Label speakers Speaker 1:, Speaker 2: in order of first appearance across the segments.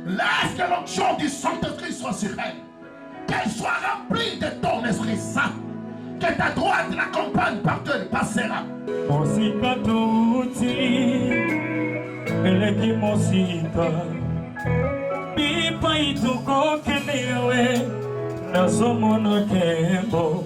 Speaker 1: Laisse que l'onction du Saint-Esprit soit sur elle. Qu'elle soit remplie de ton Esprit Saint. Que ta droite l'accompagne partout elle passera.
Speaker 2: Mosika touti, eleki mosika. Pipa ituko kenewe, nasomono kembo.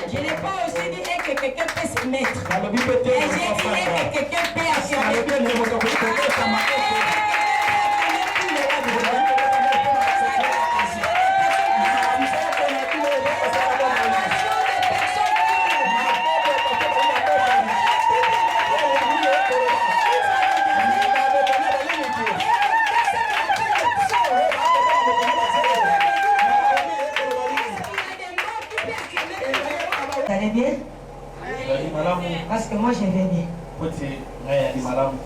Speaker 3: Je n'ai pas aussi dit que quelqu'un peut se mettre. Mais j'ai dit que quelqu'un peut acclamer. Vous allez bien? Parce que moi je vais bien.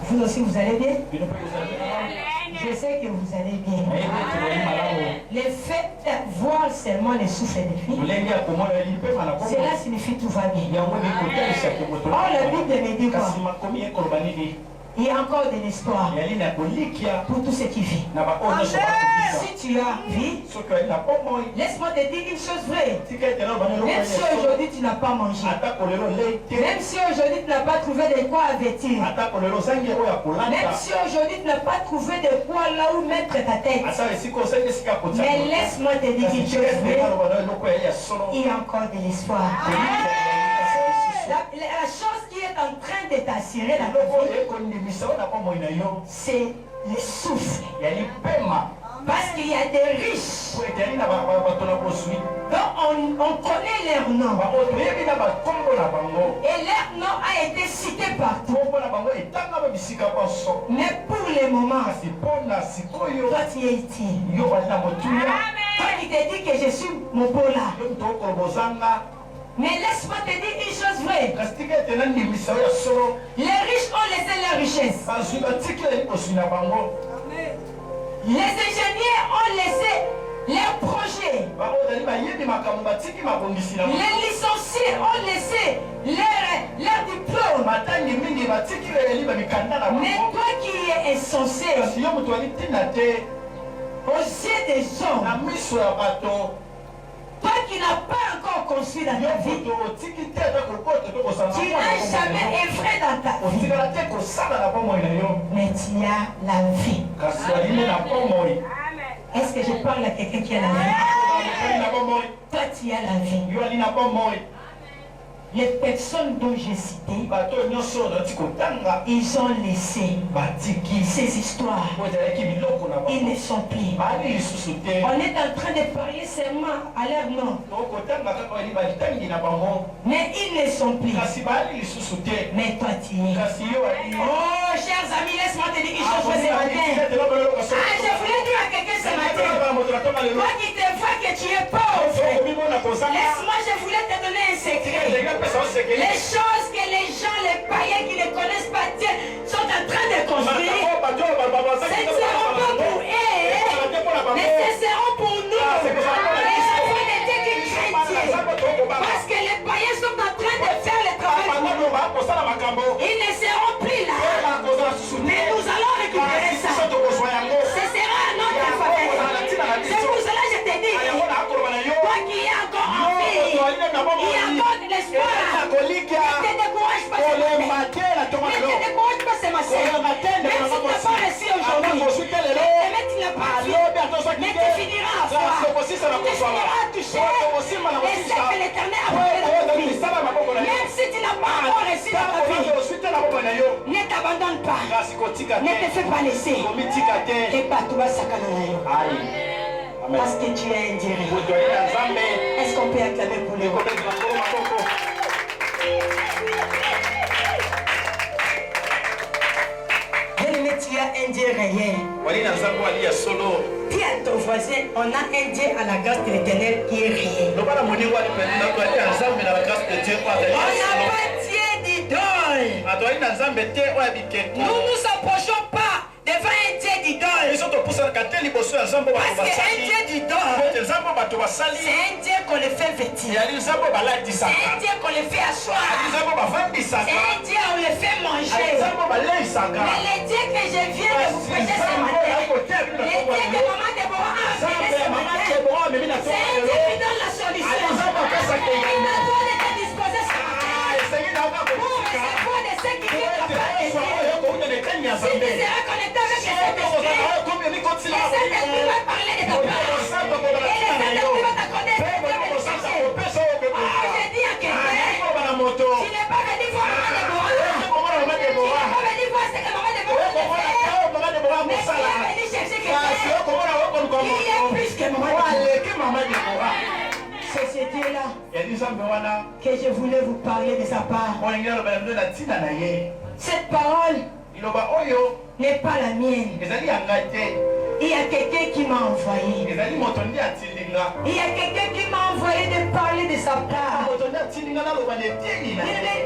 Speaker 3: Vous aussi vous allez bien? Je sais que vous allez bien. Le fait de voir seulement le souffle des filles, cela signifie tout va bien. Or la Bible me dit quoi? Il y a encore de l'espoir pour tous ceux qui vivent. Si tu as vie, laisse-moi te dire une chose vraie. Même si aujourd'hui tu n'as pas mangé, même si aujourd'hui tu n'as pas trouvé de quoi vêtir, même si aujourd'hui tu n'as pas trouvé de quoi là où mettre ta tête, mais laisse-moi te dire une chose vraie. Il y a encore de l'espoir. La chose qui est en train de t'assurer la vie, c'est le souffle. Parce qu'il y a des riches dont on connaît leur nom. Et leur nom a été cité partout. Mais pour le moment, toi tu es utile. Toi qui te dis que je suis mon bola. Mais laisse-moi te dire une chose vraie. Les riches ont laissé leur richesse. Les ingénieurs ont laissé leurs projets. Les licenciés ont laissé leur diplôme. Mais toi qui es insensé, aux yeux des hommes, toi qui n'as pas construit dans ta vie. Tu n'as jamais œuvré dans ta vie. Mais tu as la vie. Est-ce que je parle à quelqu'un qui a la vie? Toi, tu as la vie. Les personnes dont j'ai cité, ils ont laissé ces histoires. Ils ne sont plus. On est en train de parler seulement à leur nom. Mais ils ne sont plus. Mais toi tu es. Oh, chers amis, laisse-moi te dire quelque chose ce matin. Je voulais dire à quelqu'un ce matin. Toi qui te vois que tu es pauvre, laisse-moi, je voulais te donner un secret. Les choses que les gens, les païens qui ne connaissent pas Dieu sont en train de construire, ce ne seront pas pour eux, mais ce seront pour nous. Les enfants de Dieu qui craignent Dieu. Parce que les païens sont en train de faire le travail pour nous. Ils ne seront plus là. Mais nous allons récupérer ça. Ce sera un autre faveur. C'est pour cela que je te dis, toi qui es encore en vie, il y a encore de l'espoir. Ne te décourage pas, ne te décourage pas, c'est ma sœur. Même si tu n'as pas réussi aujourd'hui, mais tu n'as pas vu, mais tu finiras à voir. Tu finiras à toucher. Et c'est que l'Éternel a fait de ta vie. Même si tu n'as pas encore réussi dans ta vie, ne t'abandonne pas. Ne te fais pas laisser. Et pas tout va s'accanaler. Parce que tu es indirect. Est-ce qu'on peut acclamer pour lui? Bien-aimé, tu as un Dieu réel. Dis à ton voisin, on a un Dieu à la grâce de l'Éternel qui est réel. On n'a pas Dieu d'idole. Nous nous approchons pas devant un Dieu d'idole. Parce qu'un Dieu d'idole, c'est un Dieu qu'on le fait vêtir. C'est un Dieu qu'on le fait asseoir. C'est un Dieu on le fait manger. Mais le Dieu que je viens de vous prêcher ce matin, le Dieu que maman Déborah a amené ce matin, c'est un Dieu qui donne la solution. Il a droit de te disposer ce matin. Pour recevoir de ceux qui viennent de la part de Dieu. Si tu seras connecté avec les Saint-Esprit, les Saint-Esprit va parler de ta part. Et les Saint-Esprit va t'accorder ce que tu veux chercher. Oh, je dis à quelqu'un, tu n'es pas venu voir maman Déborah. Tu n'es pas venu voir ce que maman Déborah te fait. Mais tu es venu chercher quelqu'un qui est plus que maman Déborah. C'est ce Dieu-là que je voulais vous parler de sa part. Cette parole n'est pas la mienne. Il y a quelqu'un qui m'a envoyé. Il y a quelqu'un qui m'a envoyé de parler de sa part. Le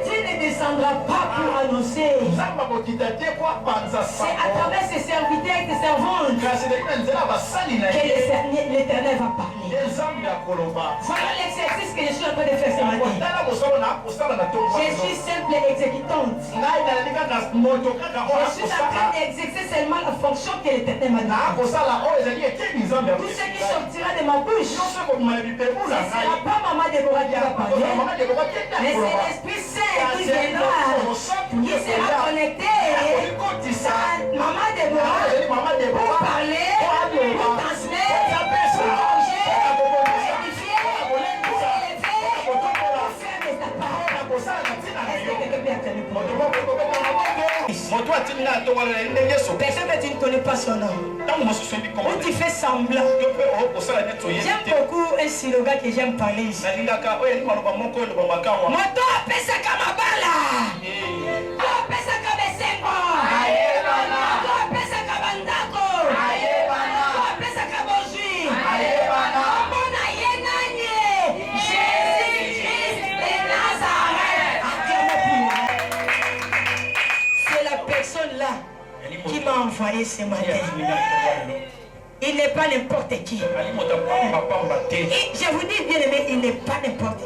Speaker 3: Dieu ne descendra pas pour annoncer. C'est à travers ses serviteurs et ses servantes que l'Éternel va parler. Voilà l'exercice que je suis en train de faire ce matin. Je suis simple exécutante. Je suis en train d'exercer seulement la fonction que l'Éternel m'a donnée. Tout ce qui sortira de ma bouche, ce ne sera pas maman Déborah qui va parler, mais c'est l'Esprit Saint qui viendra, qui sera connecté à maman Déborah pour parler, pour transmettre, pour manger, pour édifier, pour élever, pour faire de ta part. Est-ce que quelqu'un peut acclamer pour moi? Personne que tu ne connais pas son nom. Ou tu fais semblant. J'aime beaucoup un slogan que j'aime parler ici. Moto apesa kamabala. Apesa kabesengo. Moto apesa kabandako. Apesa kabojui. Amona yenanye. Jésus-Christ de Nazareth. C'est la personne là qui m'a envoyé ce matin. Il n'est pas n'importe qui. Et je vous dis bien aimé, il n'est pas n'importe qui.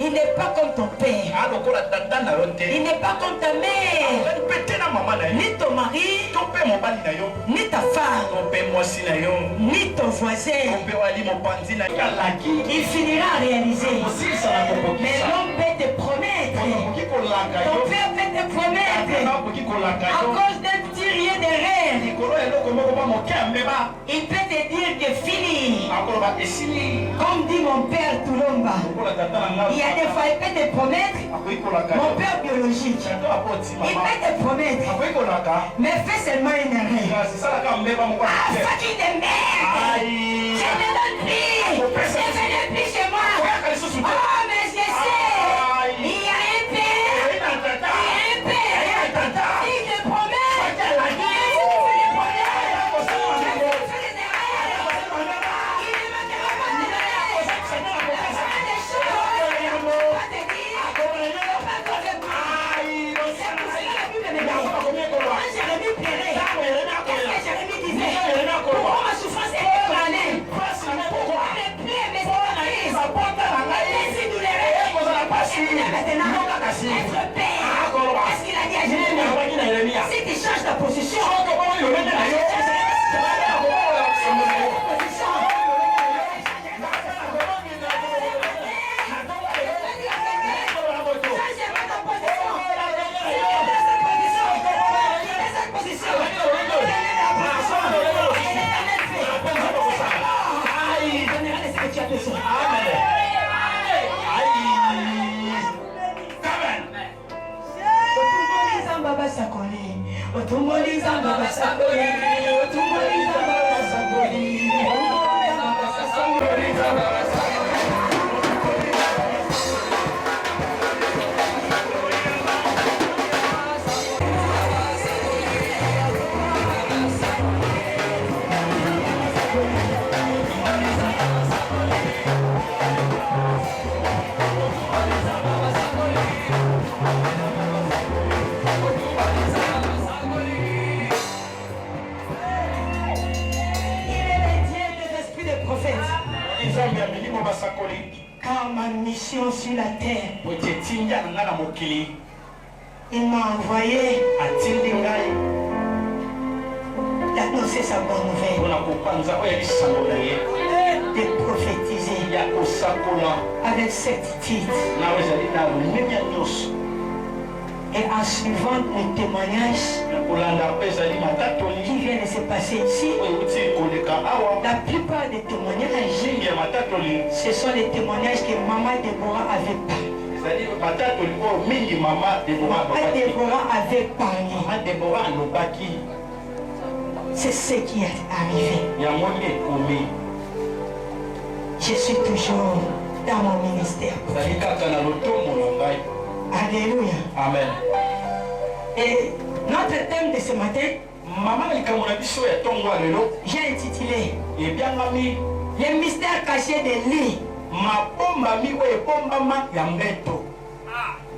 Speaker 3: Il n'est pas comme ton père. Il n'est pas comme ta mère. Ni ton mari. Ni ta femme. Ni ton voisin. Il finira à réaliser. Mais l'homme peut te promettre. Ton père peut te promettre. À cause d'un petit rien de rêve. Il peut te dire que fini. Comme dit mon père Toulomba. Il y a des fois il peut te promettre. Mon père biologique. Il peut te promettre. Mais fais seulement une erreur. Ah, fucking de merde. Je ne donne plus. Je ne venais plus chez moi. Oh, mais je sais. Il y a un père. Il y a un père. Il te promet. Être père. Est-ce qu'il a dit à Jérémie? Si tu changes ta position, car ma mission sur la terre, il m'a envoyé d'annoncer sa bonne nouvelle, de prophétiser avec certitude. Et en suivant les témoignages qui viennent de se passer ici, la plupart des témoignages, ce sont les témoignages que Maman Déborah avait parlé. Maman Déborah avait parlé. C'est ce qui est arrivé. Je suis toujours dans mon ministère. Alléluia.
Speaker 4: Amen.
Speaker 3: Et notre thème de ce matin, j'ai intitulé les mystères cachés de l'île.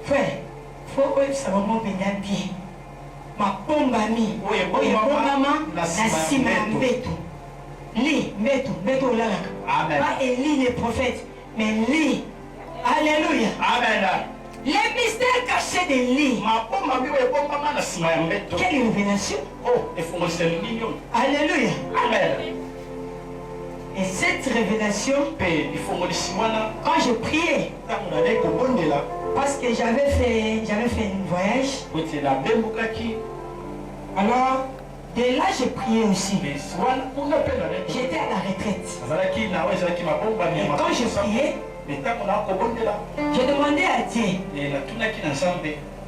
Speaker 3: Frère, il faut que ça va bien. Ma pomba mi, maman, la sima mbeto. Li, mbeto là. Pas Élie le prophète, mais Li. Alléluia.
Speaker 4: Amen.
Speaker 3: Les mystères cachés de l'île. Quelle révélation. Alléluia.
Speaker 4: Amen.
Speaker 3: Et cette révélation, quand je priais, parce que j'avais fait un voyage, alors de là j'ai prié aussi. J'étais à la retraite. Et quand je priais, je demandais à Dieu,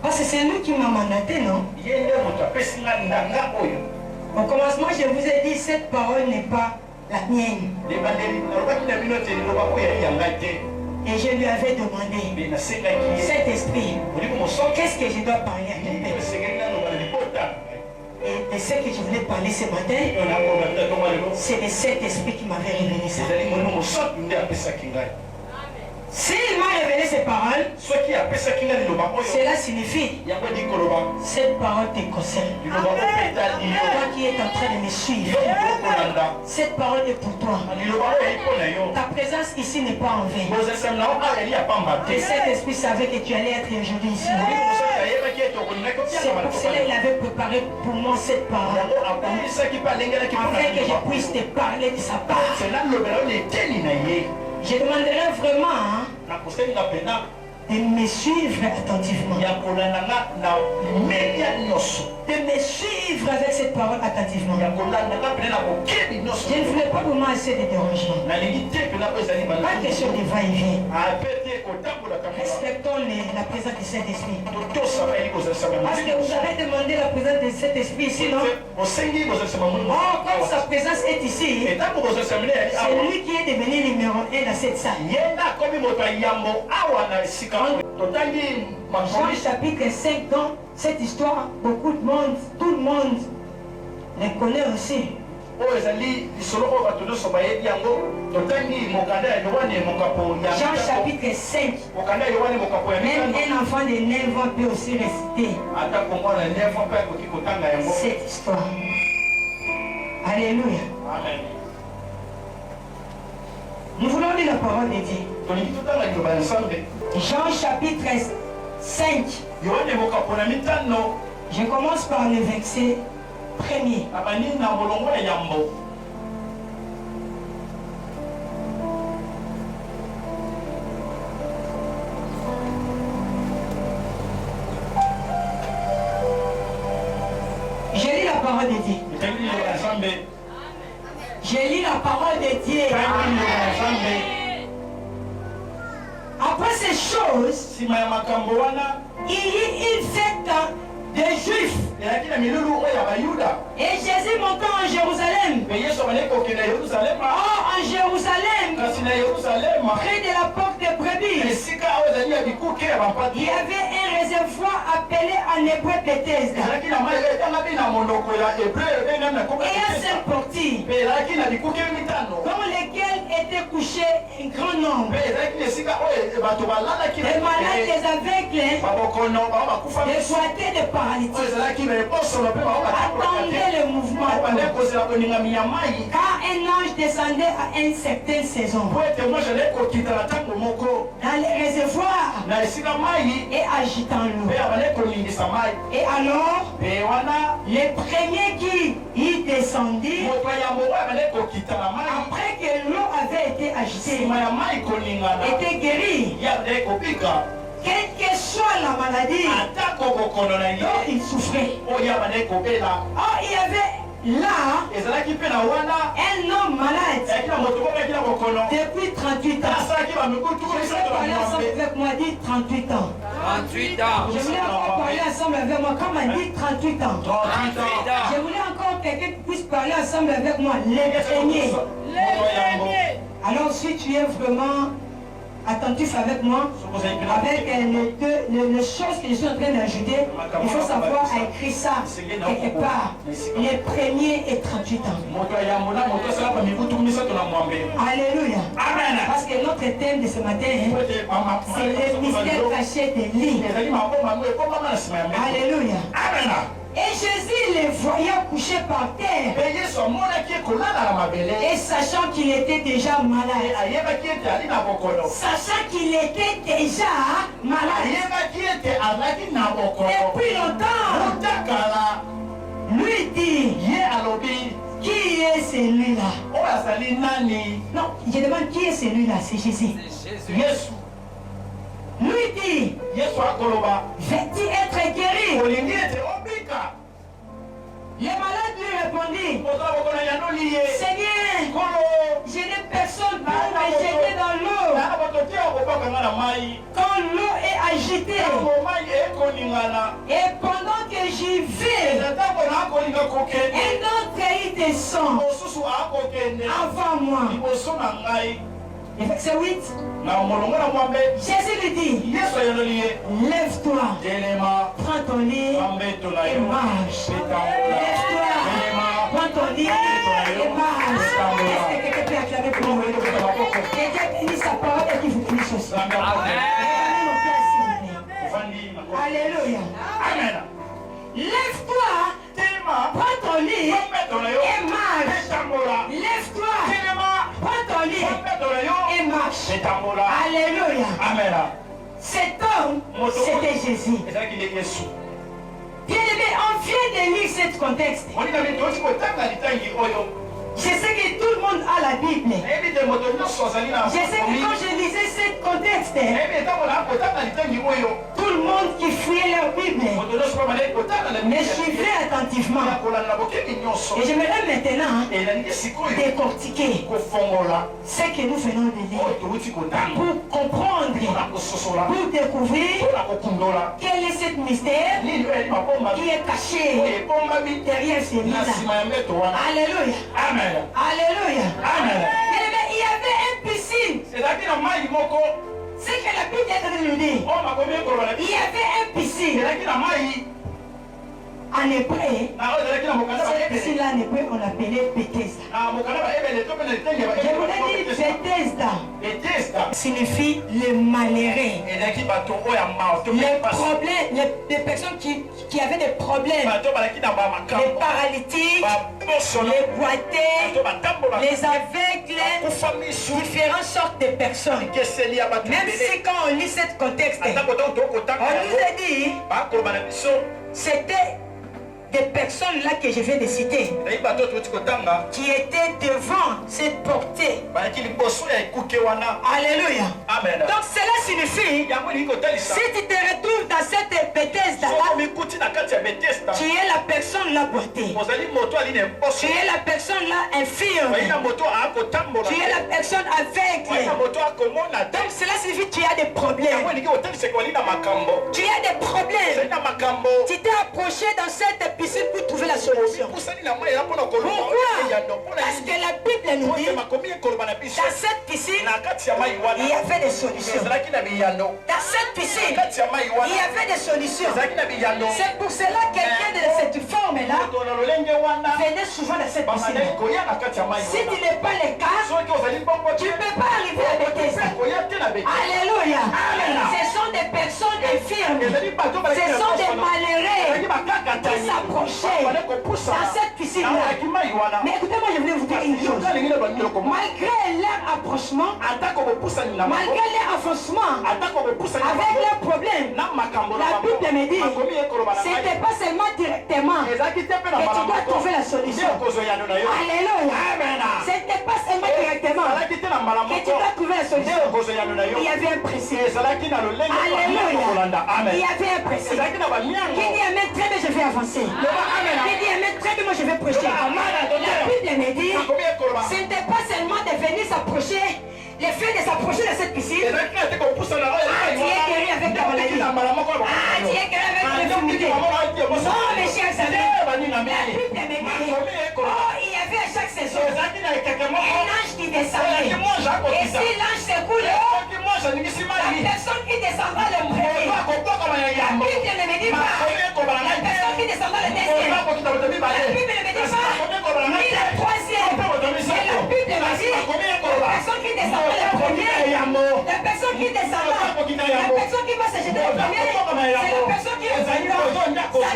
Speaker 3: parce que c'est lui qui m'a mandaté, non? Au commencement, je vous ai dit, cette parole n'est pas la mienne. Et je lui avais demandé, cet esprit, qu'est-ce que je dois parler à quelqu'un? Et ce que je voulais parler ce matin, c'est de cet esprit qui m'avait révélé ça. S'il m'a révélé ces paroles, cela signifie cette parole te concerne. Toi qui es en train de me suivre, cette parole est pour toi. Ta présence ici n'est pas en vain. Le Saint-Esprit savait que tu allais être aujourd'hui ici. C'est pour cela qu'il avait préparé pour moi cette parole, afin que je puisse te parler de sa part. Je demanderai vraiment de me suivre attentivement. De me suivre avec cette parole attentivement. Je ne voulais pas pour moi assez de dérangement. Pas question de va-et-vient. Respectons la présence de cet esprit. Parce que vous avez demandé la présence de cet esprit ici, non? Oh, comme sa présence est ici, c'est lui qui est devenu numéro 1 dans cette salle. Jean chapitre 5, dans cette histoire, beaucoup de monde, tout le monde les connaît aussi. Jean chapitre 5. Même un enfant de 9 ans peut aussi réciter cette histoire. Alléluia.
Speaker 2: Amen.
Speaker 3: Nous voulons lire la parole de Dieu. Jean chapitre 5. Je commence par le verset 1er. Je lis la parole de Dieu. Je lis la parole de Dieu. Après ces choses, il y eut une fête des Juifs. Et Jésus monta en Jérusalem. Oh, en Jérusalem, près de la porte des brebis, il y avait un réservoir appelé en hébreu Bethesda. Et un seul portier, dans lequel était couché un grand nombre. Les malades, les aveugles, les boiteux, de paralytiques. Attendez le mouvement. Car un ange descendait à une certaine saison dans les réservoirs et agitant l'eau. Et alors, les premiers qui y descendaient, après que l'eau avait été agitée, étaient guéris. Quelle que soit la maladie dont il souffrait. Oh, il y avait là un homme malade depuis 38 ans. Je voulais parler ensemble avec moi, dit 38 ans.
Speaker 4: 38 ans.
Speaker 3: Je voulais encore parler ensemble avec moi, comme on dit 38 ans.
Speaker 4: 38 ans.
Speaker 3: Je voulais encore quelqu'un qui puisse parler ensemble avec moi, les premiers. Alors si tu es vraiment attentif avec moi, avec les choses que je suis en train d'ajouter, il faut savoir écrire ça quelque part. Les premiers et 38 ans. Alléluia.
Speaker 2: Amen.
Speaker 3: Parce que notre thème de ce matin, c'est le mystère caché des lits. Alléluia.
Speaker 2: Amen.
Speaker 3: Et Jésus les voyant couchés par terre, et sachant qu'il était déjà malade, depuis longtemps, lui dit, qui est celui-là? Non, je demande qui est celui-là, c'est Jésus. Lui dit, veux-tu être guéri? Les malades lui répondit, Seigneur, je n'ai personne pour me jeter dans l'eau. Quand l'eau est agitée, et pendant que j'y vais, un autre y descend avant moi. Le verset 8. Jésus lui dit, lève-toi, prends ton lit et marche. Lève-toi, prends ton lit et marche. Est-ce que quelqu'un peut acclamer pour moi? Que Dieu bénisse sa parole et qu'il vous bénisse. biso aussi. Alléluia.
Speaker 1: Amen.
Speaker 3: Lève-toi, prends ton lit et marche. Lève-toi, prends ton lit et marche. Alléluia.
Speaker 1: Amen.
Speaker 3: Cet homme, c'était Jésus. Bien-aimé, on vient de lire ce contexte. Je sais que tout le monde a la Bible. Je sais que quand je lisais ce contexte, tout le monde qui fouillait leur Bible me suivait attentivement. Et j'aimerais maintenant décortiquer ce que nous venons de lire pour comprendre, pour découvrir quel est ce mystère qui est caché derrière ces livres. Alléluia.
Speaker 1: Amen.
Speaker 3: Alléluia.
Speaker 1: Amen.
Speaker 3: Il y avait une piscine. C'est que la Bible est en train de nous dire. Il y avait une piscine. En hébreu, cette piscine-là en hébreu, on l'appelait Bethesda. Je voulais dire Bethesda signifie le malheureux. Les personnes qui avaient des problèmes, les paralytiques, les boités, les aveugles, différentes sortes de personnes. Même si quand on lit ce contexte, on nous a dit, c'était des personnes là que je viens de citer qui étaient devant cette portée. Alléluia.
Speaker 1: Amen.
Speaker 3: Donc cela signifie, si tu te retrouves dans cette Bethesda là, tu es la personne là boitée, tu es la personne là infirme, tu es la personne aveugle. Donc cela signifie que tu as des problèmes. Tu as des problèmes. Tu t'es approché dans cette piscine pour trouver la solution. Pourquoi? Parce que la Bible nous dit, dans cette piscine, il y avait des solutions. Dans cette piscine, il y avait des solutions. C'est pour cela que quelqu'un de cette forme-là venait souvent dans cette piscine. Si tu n'es pas le cas, tu ne peux pas arriver à Bethesda. Alléluia. Ce sont des personnes infirmes. Ce sont des malheureux qui s'approchaient dans cette piscine-là. Mais écoutez-moi, je voulais vous dire une chose. Malgré leur approchement, malgré leur avancement, avec leurs problèmes, la Bible me dit, ce n'était pas seulement directement que tu dois trouver la solution. Alléluia. Ce n'était pas seulement directement que tu dois trouver la solution. Il y avait un principe. Alléluia. Il y avait un principe. Qui dit amen, très bien, je vais avancer. Qui dit amen, très bien, moi je vais prêcher. La Bible me dit, ce n'était pas seulement de venir s'approcher, le fait de s'approcher de cette piscine. Tu es guéri avec ta maladie. Tu es guéri avec ta infirmité. Non, mes chers amis, la Bible me dit, il y avait à chaque saison un ange qui descendait. Et si l'ange s'écoule, la personne qui descendra le premier. La Bible ne me dit pas la personne qui descendra le deuxième. La Bible ne me dit pas ni la troisième. Mais la Bible me dit la personne qui descendra le premier, la personne qui descendra, la personne qui va se jeter le premier, c'est la personne qui recevra sa guérison, n'importe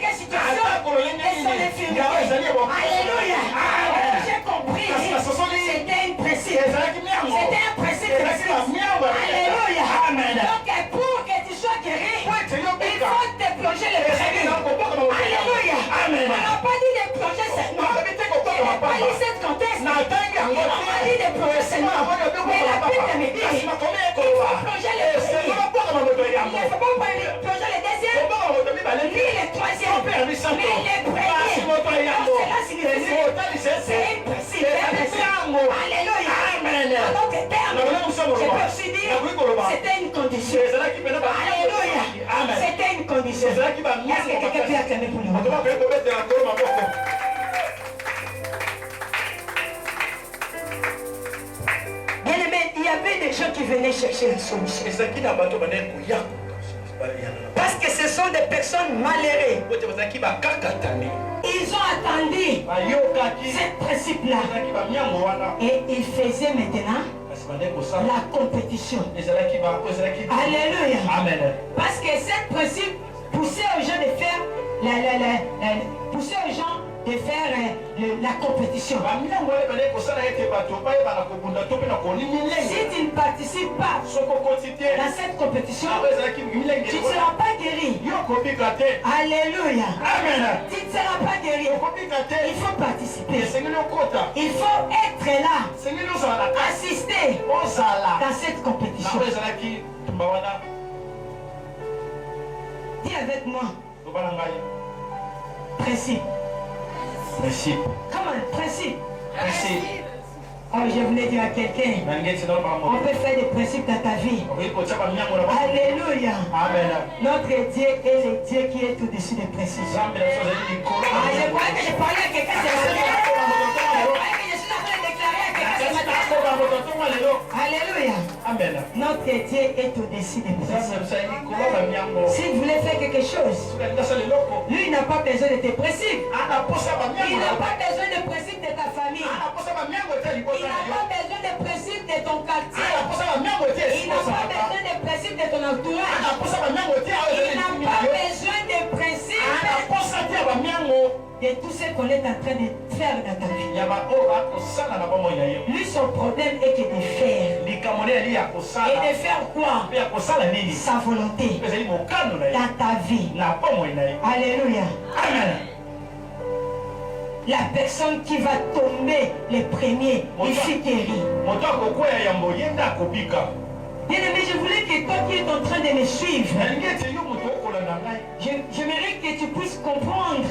Speaker 3: quelle situation et son infirmité. Alléluia. J'ai compris. C'était un principe. C'était un principe. Alléluia. Donc pour que tu sois guéri, il faut te plonger le premier. Alléluia. On n'a pas dit de plonger seulement. On n'a pas dit cette contexte. On n'a pas dit de plonger seulement. Mais la Bible me dit, il faut plonger le premier. Il ne faut pas plonger le deuxième, ni le troisième, mais le premier. Donc cela signifie, c'est un principe. Alléluia. Dans d'autres termes, je peux aussi dire, c'était une condition. Alléluia. C'était une condition. Est-ce que quelqu'un peut acclamer pour nous? Bien aimé, il y avait des gens qui venaient chercher la solution. Parce que ce sont des personnes malheureuses. Ils ont attendu ce principe-là. Et ils faisaient maintenant la compétition. Alléluia.
Speaker 1: Amen.
Speaker 3: Parce que ce principe poussait aux gens de faire poussait aux gens de faire la compétition. Si tu ne participes pas dans cette compétition, tu ne seras pas guéri. Alléluia.
Speaker 1: Amen.
Speaker 3: Tu ne seras pas guéri. Il faut participer. Il faut être là, assister dans cette compétition. Dis avec moi. Principe.
Speaker 1: Principe.
Speaker 3: Comment? Principe.
Speaker 1: Principe.
Speaker 3: Oh, je voulais dire à quelqu'un, on peut faire des principes dans ta vie. Alléluia.
Speaker 1: Amen.
Speaker 3: Notre Dieu est le Dieu qui est au-dessus des principes. Je croyais que je parlais à quelqu'un ce matin. Je croyais que je suis en train de déclarer à quelqu'un ce matin. Alléluia.
Speaker 1: Amen.
Speaker 3: Notre Dieu est au-dessus des principes. Si vous voulez faire quelque chose, lui n'a pas besoin de tes principes. Il n'a pas besoin des principes de ta famille. Il n'a pas besoin des principes de ton quartier. Il n'a pas besoin des principes de ton entourage. Il n'a pas besoin des principes de tout ce qu'on est en train de faire dans ta vie. Lui, son problème est que de faire. Et de faire quoi? Sa volonté dans ta vie. Alléluia.
Speaker 1: Amen.
Speaker 3: La personne qui va tomber les premiers, il fut guéri. Bien aimé, je voulais que toi qui es en train de me suivre, j'aimerais que tu puisses comprendre de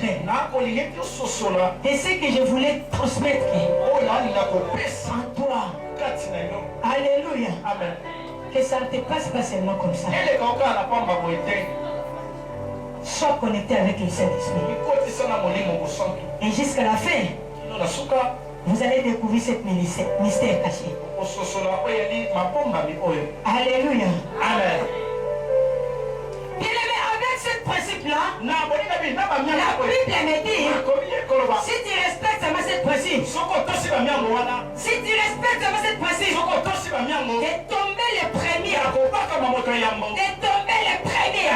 Speaker 3: ce que je voulais transmettre en toi. Alléluia.
Speaker 1: Amen.
Speaker 3: Que ça ne te passe pas seulement comme ça. Sois connecté avec le Saint-Esprit. Et jusqu'à la fin, vous allez découvrir cette mystère caché. Alléluia.
Speaker 1: Amen.
Speaker 3: Bien aimé, avec ce principe-là, la Bible me dit, si tu respectes seulement ce principe, si tu respectes seulement ce principe, de tomber les premiers, de tomber les premiers,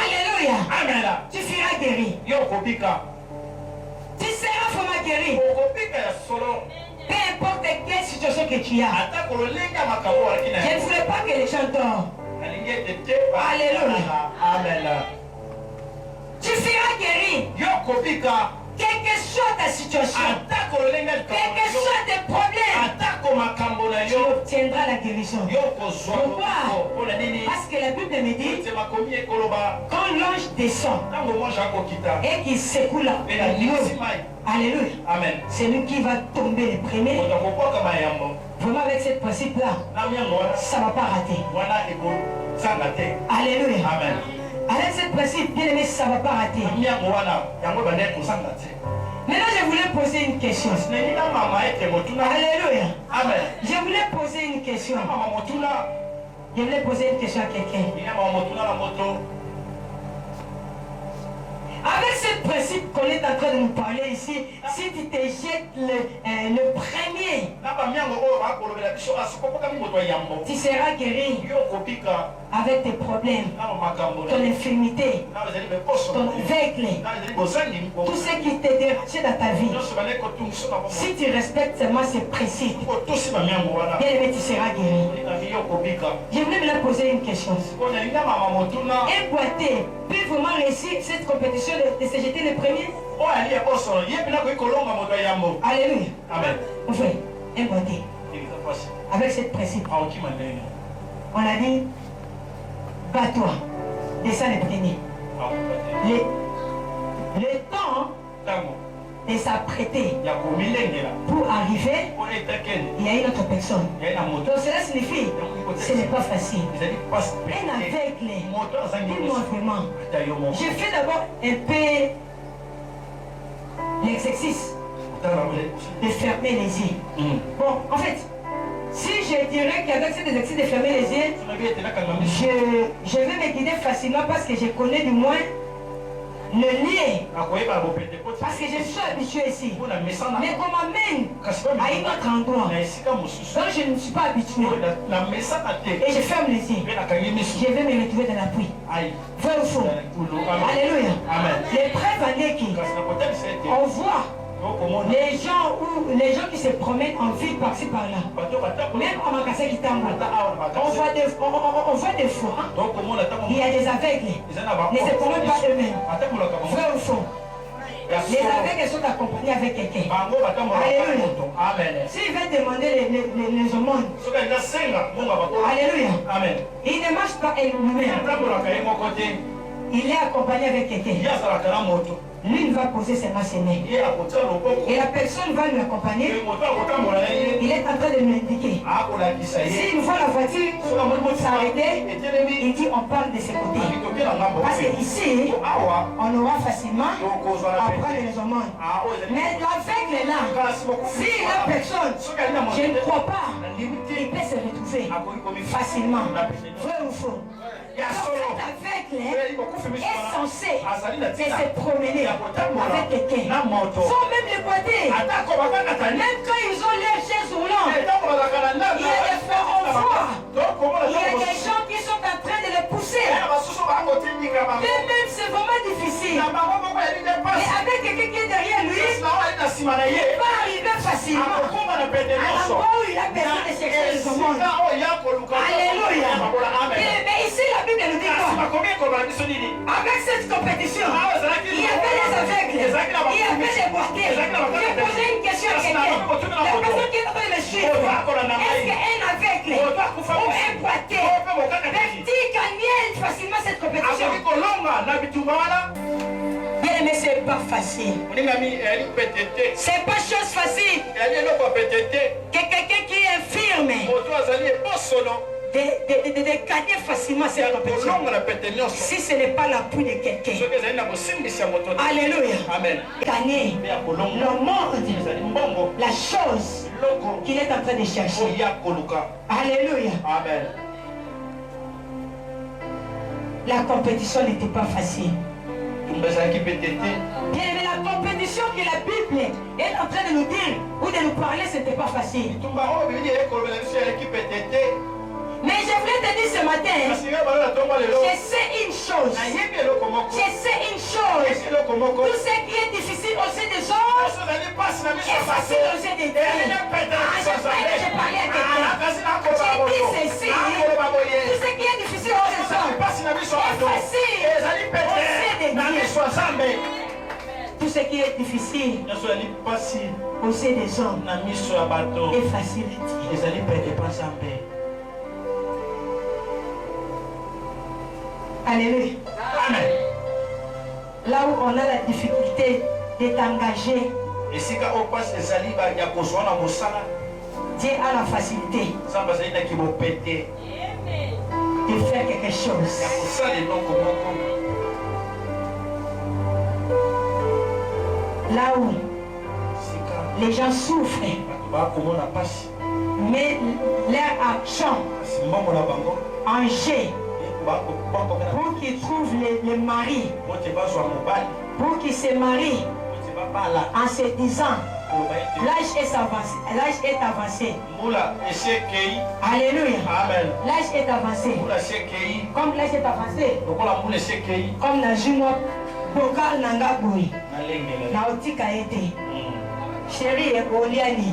Speaker 3: alléluia,
Speaker 1: Amen.
Speaker 3: tu seras guéri. Tu seras vraiment guéri. Peu importe quelle situation que tu as. Je ne voulais pas que les gens dorment. Alléluia.
Speaker 1: Amen.
Speaker 3: Tu seras guéri. Quelle que soit ta situation, quel que soit tes problèmes, tu obtiendras la guérison. Pourquoi? Parce que la Bible me dit, quand l'ange descend et qu'il secoue l'eau, alléluia, c'est lui qui va tomber le premier. Vraiment avec ce principe-là, ça ne va pas rater. Alléluia. Avec ce principe, bien aimé, ça ne va pas rater. Maintenant, je voulais poser une question. Alléluia.
Speaker 1: Amen.
Speaker 3: Je voulais poser une question. Je voulais poser une question à quelqu'un. Avec ce principe qu'on est en train de nous parler ici, si tu te jettes le premier, tu seras guéri avec tes problèmes, ton infirmité, ton aveugle, tout ce qui te dérange dans ta vie. Si tu respectes seulement ces principes, bien aimé, tu seras guéri. Je voulais me poser une question. Un boité peut vraiment réussir cette compétition de se jeter le premier? Alléluia.
Speaker 1: Amen.
Speaker 3: Enfin, un boité. Avec ce principe, on a dit, bats-toi, descends le premier. Le temps de s'apprêter pour arriver, il y a une autre personne. Donc cela signifie, ce n'est pas facile. Un aveugle, dis-moi vraiment, je fais d'abord un peu l'exercice de fermer les yeux. Bon, en fait, si je dirais qu'avec cet exercice de fermer les yeux, je vais me guider facilement parce que je connais du moins le lier. Parce que je suis habitué ici. Mais qu'on m'amène à un autre endroit. Donc je ne suis pas habitué. Et je ferme les yeux. Je vais me retrouver dans la pluie. Vrai ou faux? Alléluia. Les preuves en qui on voit les gens qui se promènent en ville par-ci par-là. Même en magasin qui t'envoie. On voit des fois. Il y a des aveugles. Ne se promènent pas eux-mêmes. Vrai ou faux? Les aveugles sont accompagnés avec quelqu'un. Alléluia. S'il veut demander les aumônes. Alléluia. Il ne marche pas lui-même. Il est accompagné avec quelqu'un. Lui, il va poser ses mains sur lui. Et la personne va lui accompagner. Il est en train de lui indiquer. S'il voit la voiture s'arrêter, il dit on parle de ses côtés. Parce qu'ici, on aura facilement à prendre les aumônes. Mais l'aveugle est là. Si la personne, je ne crois pas, il peut se retrouver facilement. Vrai ou faux? Cet aveugle est censé se promener avec quelqu'un. Faut même les boiter. Même quand ils ont leur chaise roulante, il y a des fois on voit. Il y a des gens qui sont en train de les pousser. Même c'est vraiment difficile. Mais avec quelqu'un qui est derrière lui, il va arriver facilement à l'endroit où il a besoin de chercher les hommes. Alléluia. Mais ici la Bible nous dit quoi? Avec cette compétition, il y avait des aveugles, il y avait des boiteux. J'ai posé une question à quelqu'un. La personne qui est en train de me suivre, est-ce qu'un aveugle ou un boiteux peut-il gagner facilement cette compétition? Bien aimé, c'est pas facile. C'est pas chose facile. Que quelqu'un qui est infirme de gagner facilement cette compétition. Si ce n'est pas l'appui de quelqu'un. Alléluia. Gagner le monde, la chose qu'il est en train de chercher. Alléluia. La compétition n'était pas facile. Bien aimé, la compétition que la Bible est en train de nous dire ou de nous parler, ce n'était pas facile. Mais je voulais te dire ce matin, je sais une chose. Je sais une chose. Tout ce qui est difficile aux yeux des hommes est facile aux yeux des dieux. Je parlais à quelqu'un. J'ai dit ceci. Tout ce qui est difficile aux yeux des hommes est facile aux yeux des dieux. Tout ce qui est difficile aux yeux des hommes est facile à dire. Alléluia. Amen. Là où on a la difficulté de t'engager, Dieu a la facilité de faire quelque chose. Là où les gens souffrent, mais leur action en jet pour qu'ils trouvent le mari, pour qu'ils se marient en se disant l'âge est avancé. Alléluia. L'âge est avancé. Comme l'âge est avancé, comme la jumeau Boka Nangaboui, Naotika été. Chérie Oliani.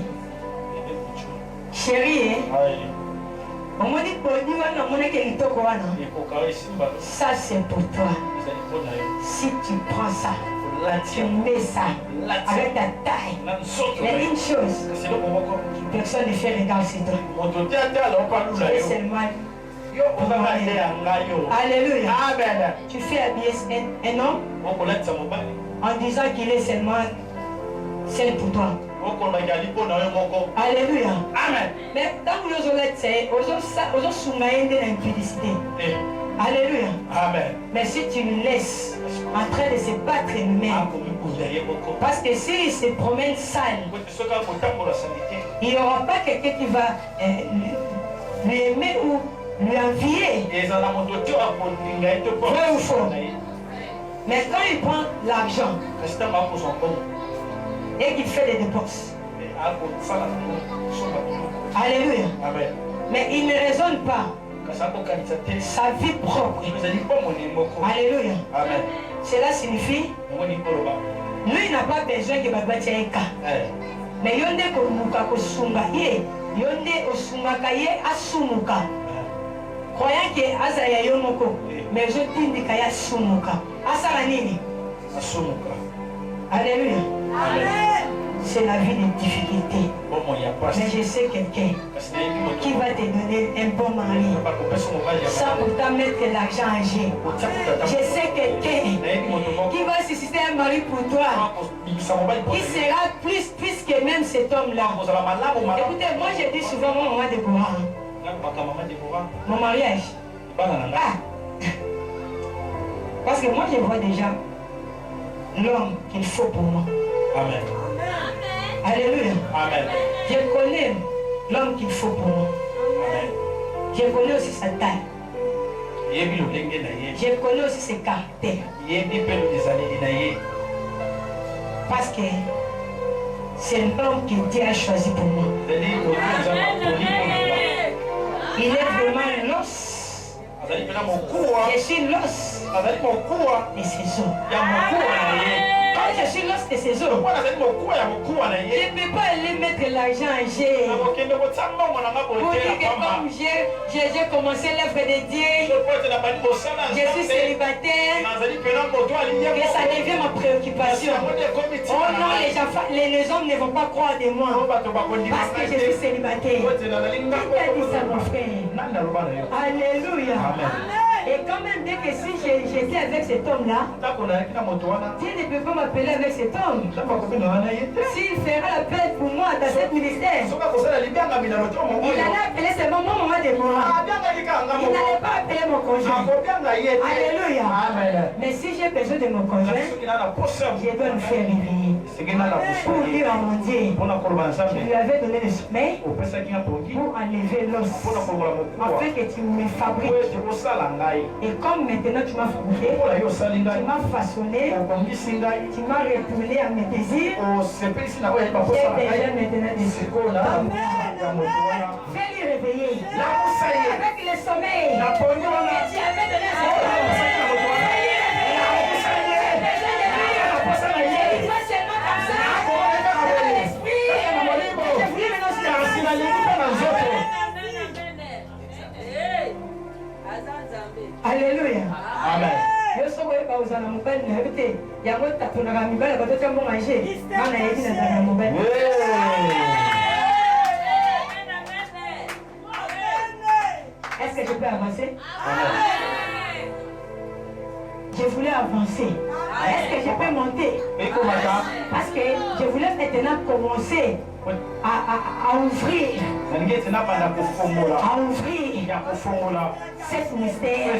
Speaker 3: Chérie, ça c'est pour toi. Si tu prends ça, tu mets ça avec ta taille. Mais une chose, personne ne fait regard sur toi. Tu es seulement. Alléluia. Amen. Tu fais habiller un homme en disant qu'il est seulement celle pour toi. Alléluia. Amen. Mais tant que vous êtes l'impudicité. Alléluia. Amen. Mais si tu le laisses en train de se battre lui-même, parce que s'il se promène sale, il n'y aura pas quelqu'un qui va lui aimer ou lui envier. Vrai ou faux? Mais quand il prend l'argent et qu'il fait des dépenses, alléluia.
Speaker 5: Amen.
Speaker 3: Mais il ne raisonne pas sa vie propre. Alléluia.
Speaker 5: Amen.
Speaker 3: Cela signifie, lui il n'a pas besoin que Babatiaïka. Mais yonde komuka kosunga ye, yonde osungaka ye asumuka. Croyant que azaya yomoko, mais je dis que ya sumuka. Asala nini?
Speaker 5: Asumuka.
Speaker 3: Alléluia.
Speaker 5: Amen.
Speaker 3: C'est la vie des difficultés. Mais je sais quelqu'un qui va te donner un bon mari sans pourtant mettre l'argent en jeu. Je sais quelqu'un qui va susciter un mari pour toi qui sera plus que même cet homme-là. Écoutez, moi je dis souvent mon maman Déborah, mon mariage. Ah. Parce que moi je vois déjà l'homme qu'il faut pour moi.
Speaker 5: Amen.
Speaker 3: Alléluia.
Speaker 5: Amen.
Speaker 3: Je connais l'homme qu'il faut pour moi.
Speaker 5: Amen.
Speaker 3: Je connais aussi sa taille. Je connais aussi ses caractères. Parce que c'est l'homme que Dieu a choisi pour moi. Il est vraiment l'os. Je suis l'os de ses os. Quand je suis l'os de ses os, je ne peux pas aller mettre l'argent en jeu. Pour dire que comme j'ai commencé l'œuvre de Dieu, je suis célibataire, que ça devient ma préoccupation. Oh non, les hommes ne vont pas croire de moi parce que je suis célibataire. Qui t'a dit ça, mon frère? Alléluia. Et quand même, dès que si j'étais avec cet homme-là, Dieu ne peut pas m'appeler avec cet homme. S'il fera la paix pour moi dans cette ministère, il allait appeler seulement mon maman de moi. Il n'allait pas appeler mon conjoint. Alléluia. Mais si j'ai besoin de mon conjoint, je dois me faire réveiller. Pour dire à mon Dieu, je lui avais donné le sommeil pour enlever l'os, afin que tu me fabriques. Et comme maintenant tu m'as fabriqué, tu m'as façonné, tu m'as retourné à mes désirs, j'ai déjà maintenant des secours. Fais-lui réveiller avec le sommeil que tu avais donné à cet homme. Alléluia.
Speaker 5: Amen.
Speaker 3: Je suis aux mobile n'habité. Il y a un tapon à la mobile, quand tu as bon manger. On a été dans la mobile. Est-ce que je peux avancer? Je voulais avancer. Est-ce que je peux monter? Parce que je voulais maintenant commencer à ouvrir cette mystère